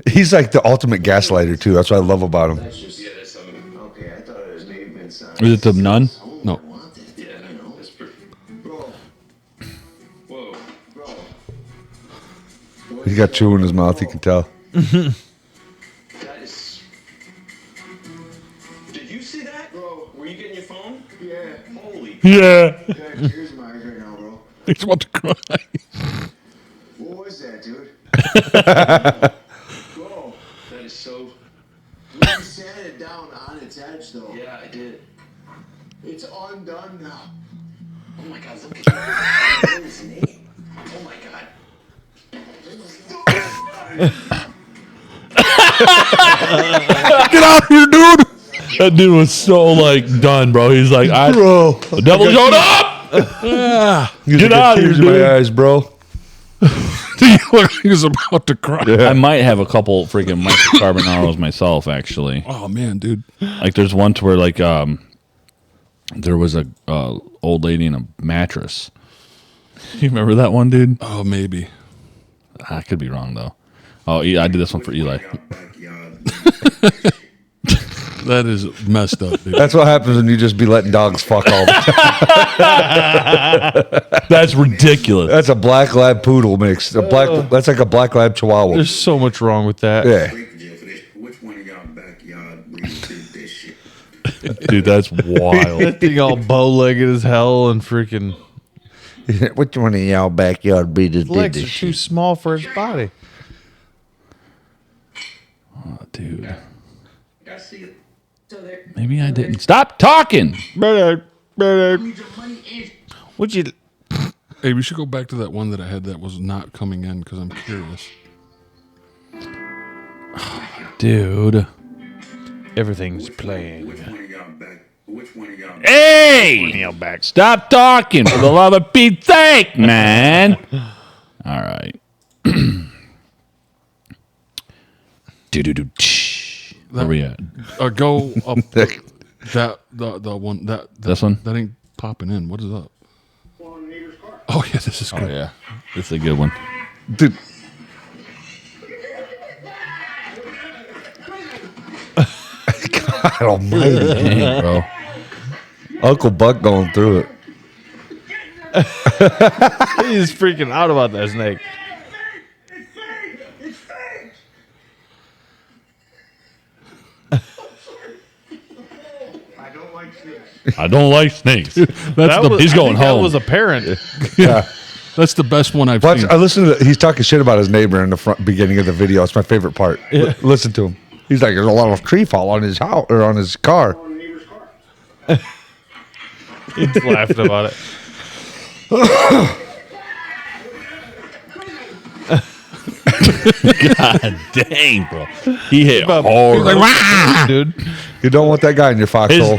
He's like the ultimate gaslighter too. That's what I love about him. Okay, I thought it was maybe inside. Is it the nun? No. Yeah, I know. That's pretty. Bro, Whoa. bro. He's got chew in his mouth. You can tell. That is. Did you see that? Bro, were you getting your phone? Yeah. Holy. Yeah. I got tears in my eyes right now, bro. He's about to cry. What was that, dude? Bro, That is so. you sat it down on its edge, though. Yeah, I did. It's undone now. Oh my God, look at that. What is his name? Oh my God. Get out of here, dude! That dude was so like done, bro. He's like, the devil showed up. Get out of here, Tears in my dude. eyes, bro. He looked like he was about to cry. I might have a couple freaking Michael Carbonaros myself, actually. Oh, man, dude. Like, there's one to where like there was a old lady in a mattress. You remember that one, dude? Oh, maybe. I could be wrong though. Oh, yeah, I did this one for Eli. That is messed up, dude. That's what happens when you just be letting dogs fuck all the time. That's ridiculous. That's a black lab poodle mix. That's like a black lab chihuahua. There's so much wrong with that. Yeah. Which one of y'all backyard really did this shit? Dude, that's wild. That thing all bow-legged as hell and freaking Which one of y'all backyard breeders did legs this are too shit? small for his body. Oh, dude. I see it. So there. Maybe I didn't. Stop talking. Would you? Hey, we should go back to that one that I had that was not coming in because I'm curious. Dude. Everything's playing. Which one of y'all back? Which one of y'all? Hey! Stop talking for the love of Pete's sake, man. All right. Do. Where we at? Go up the one that This one? that ain't popping in. What is up? Oh yeah, this is Oh, good. yeah. This is a good one. Dude. God almighty. Dang, bro. Uncle Buck going through it. He's freaking out about that snake. don't like snakes. I don't like snakes. He's going That home. was apparent. Yeah. That's the best one I've Watch, seen. I listened to. He's talking shit about his neighbor in the front beginning of the video. It's my favorite part. Listen to him. He's like, "There's a lot of tree fall on his house or on his car." On the neighbor's car. He's laughing about it. God dang, bro. He hit He's hard. like, "Rah!" dude. You don't want that guy in your foxhole.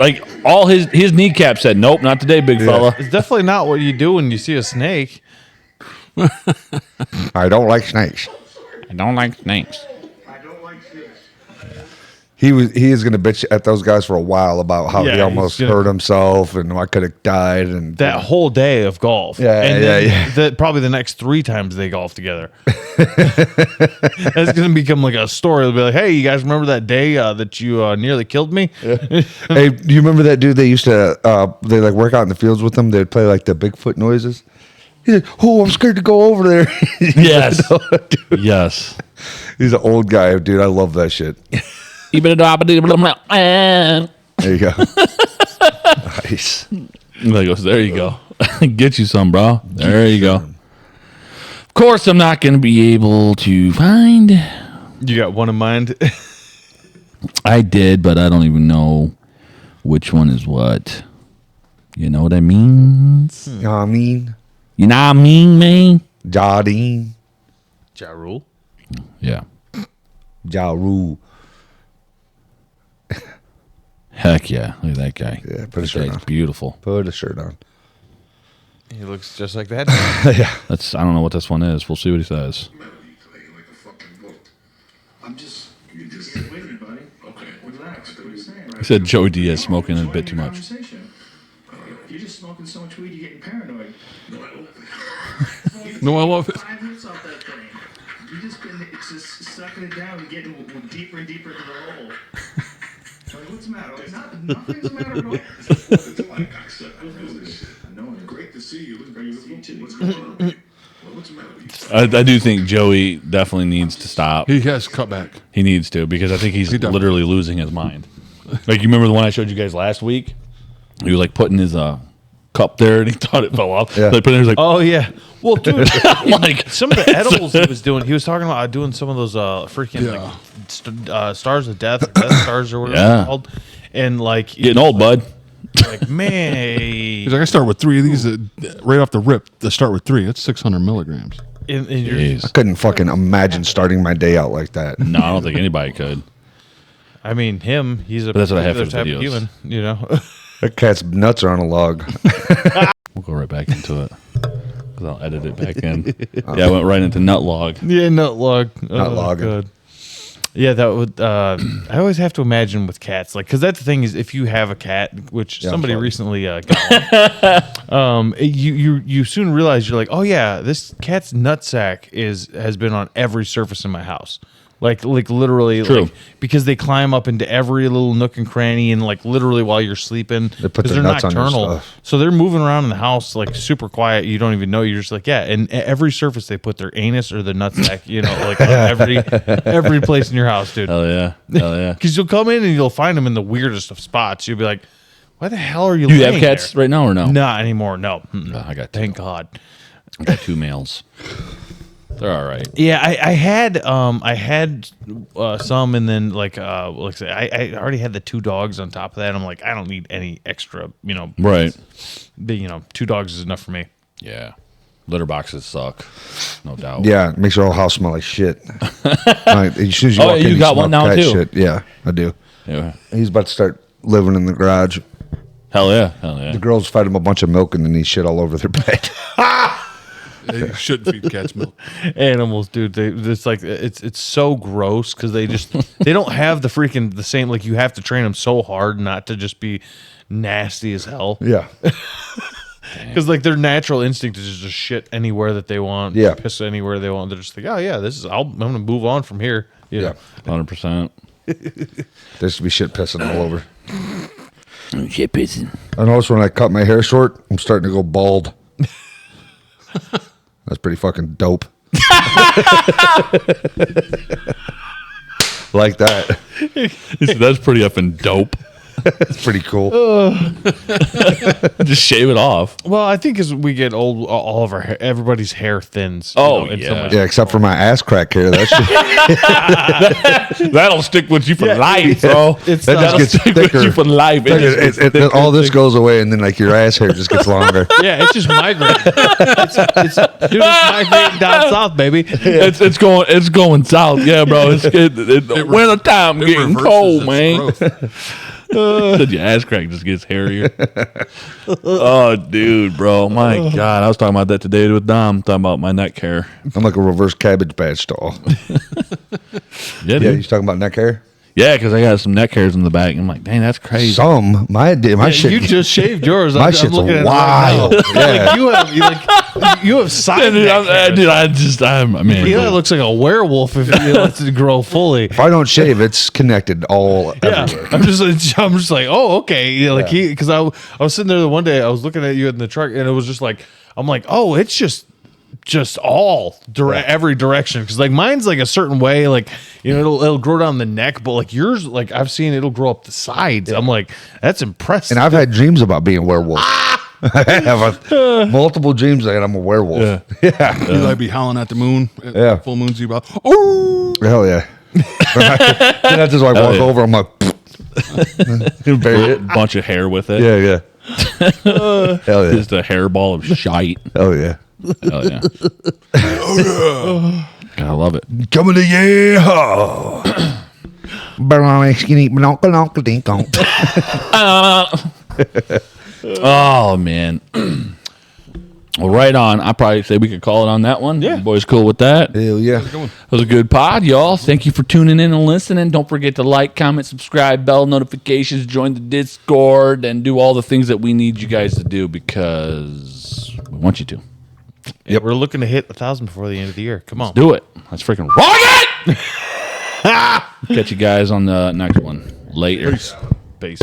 His kneecap said, "Nope, not today, big fella." It's definitely not what you do when you see a snake. I don't like snakes. I don't like snakes. I don't like snakes. He is going to bitch at those guys for a while about how Yeah, he he's almost gonna- hurt himself and I could have died and That whole day of golf. Yeah, and yeah, then probably the next 3 times they golf together. That's going to become like a story. They'll be like, hey, you guys remember that day that you nearly killed me? Hey, do you remember that dude they used to they like work out in the fields with him? They'd play like the Bigfoot noises. He's like, "Oh, I'm scared to go over there." Yes. Yes. He's an old guy, dude. I love that shit. There There you go. Nice. There you go. Get you some, bro. There you go. Of course, I'm not going to be able to find. You got one in mind? I did, but I don't even know which one is what. You know what I mean? You know what I mean? You know what I mean, man? Jardine. Ja Rule. Yeah. Ja Rule. Heck yeah. Look at that guy. Yeah, put a That shirt guy's on. beautiful. Put a shirt on. He looks just like that. Yeah. I don't know what this one is. We'll see what he says. Melody playing like a fucking boat. I'm just. You're just waiting, buddy. Okay. Relax. What are you saying? He said Joey Diaz smoking a bit too much. Conversation. You're just smoking so much weed, you're getting paranoid. No, I don't. No, I love it. 5 minutes off that thing. You just been just sucking it down and getting deeper and deeper into the hole. Like, what's the matter? It's nothing's the matter at all. It's like I said, I know this shit. I know it. Great to see you. Look beautiful. What's going on? Well, what's the matter with you? I do think Joey definitely needs to stop. He has cut back. He needs to because I think he's He does. literally losing his mind. Like, you remember the one I showed you guys last week? He was like putting his cup there and he thought it fell off. Yeah. Like, putting it, he was like, Oh, yeah. Well, dude, I'm like, some of the edibles he was doing, he was talking about doing some of those freaking Yeah. like, stars of death, or death stars or whatever Yeah. they're called. And like, getting old, bud. like, man. He's like, I start with 3 of these right off the rip. To start with 3, that's 600 milligrams. And you're, Jeez. Couldn't fucking imagine starting my day out like that. No, I don't think anybody could. I mean, he's a that's what I have for particular the type of videos. human, you know? That cat's nuts are on a log. We'll go right back into it. 'Cause I'll edit it back in. Yeah, I went right into nut log. Yeah, nut log. Nut logging. Good. Yeah, that would. I always have to imagine with cats, like, because that's the thing is, if you have a cat, which Yeah, somebody I'm sorry. recently got, one, you soon realize you're like, oh yeah, this cat's nutsack has been on every surface in my house. Like literally, True. like, because they climb up into every little nook and cranny, and like literally while you're sleeping, They put because their they're nuts on your nocturnal, stuff. so they're moving around in the house like super quiet. You don't even know. You're just like, yeah. And every surface they put their anus or their nutsack, you know, like on every place in your house, dude. Hell yeah. Hell yeah. Because you'll come in and you'll find them in the weirdest of spots. You'll be like, why the hell are you? Do you have laying cats there? right now or no? Not anymore. No. Mm-mm. I got two. Thank God. I got 2 males. They're all right. Yeah, I had some, and then like I say, I already had the 2 dogs on top of that. I'm like, I don't need any extra, you know. Right. 2 dogs is enough for me. Yeah. Litter boxes suck. No doubt. Yeah, it makes your whole house smell like shit. Like, as soon as you Oh, walk you in, got smell one now, cat too? Shit. Yeah, I do. Yeah. He's about to start living in the garage. Hell yeah. Hell yeah. The girls fed him a bunch of milk and then he shit all over their bed. You shouldn't feed cats milk. Animals, dude, it's like it's so gross because they don't have the same, like, you have to train them so hard not to just be nasty as hell. Yeah. Because like their natural instinct is just shit anywhere that they want. Yeah. Piss anywhere they want. They're just like, oh yeah, I'm gonna move on from here. You know? 100%. There's to be shit pissing all over. Shit pissing. I noticed when I cut my hair short, I'm starting to go bald. That's pretty fucking dope. Like that. That's pretty effing dope. It's pretty cool. Just shave it off. Well, I think as we get old, all of our hair, everybody's hair thins. Oh, in yeah. some way. Yeah, except for my ass crack hair. That shit, That'll stick with you for life, bro. It's that That'll just gets stick with thicker. you for life. It just gets thicker, all this thicker. goes away, and then like your ass hair just gets longer. yeah, it's just migrating. It's migrating down south, baby. It's going south. Yeah, bro. It's winter time getting reverses cold, its man. growth. Said your ass crack just gets hairier. Oh, dude, bro. My God. I was talking about that today with Dom, talking about my neck hair. I'm like a reverse Cabbage Patch doll. Yeah, Yeah, dude. you talking about neck hair? Yeah, because I got some neck hairs in the back. I'm like, dang, that's crazy. My shit. You just shaved yours. My I'm shit's looking at it wild. right now. Yeah. You have side Dude, neck hair. I mean, Eli looks like a werewolf if he lets it grow fully. If I don't shave, it's connected all everywhere. I'm just like, oh, okay. Yeah, like because I was sitting there the one day, I was looking at you in the truck, and it was just like, I'm like, oh, it's just all every direction, because like mine's like a certain way, like, you know, it'll grow down the neck, but like yours, like I've seen it'll grow up the sides. I'm like, that's impressive. And I've had dreams about being a werewolf. I have multiple dreams that I'm a werewolf. Yeah. Eli be howling at the moon. At Yeah. Full moon's about, oh! Hell yeah. Then I just like walk yeah. over. I'm like, bury it. bunch of hair with it. Yeah, yeah. Hell yeah. Just a hairball of shite. Hell yeah. Hell yeah. God, I love it. Coming to yeah. Oh, man. Well, right on. I probably say we could call it on that one. Yeah. You boys cool with that? Hell yeah. It was a good pod, y'all. Thank you for tuning in and listening. Don't forget to like, comment, subscribe, bell notifications, join the Discord, and do all the things that we need you guys to do, because we want you to. Yep. We're looking to hit 1,000 before the end of the year. Come on. Do it. Let's freaking rock it! Catch you guys on the next one. Later. Peace.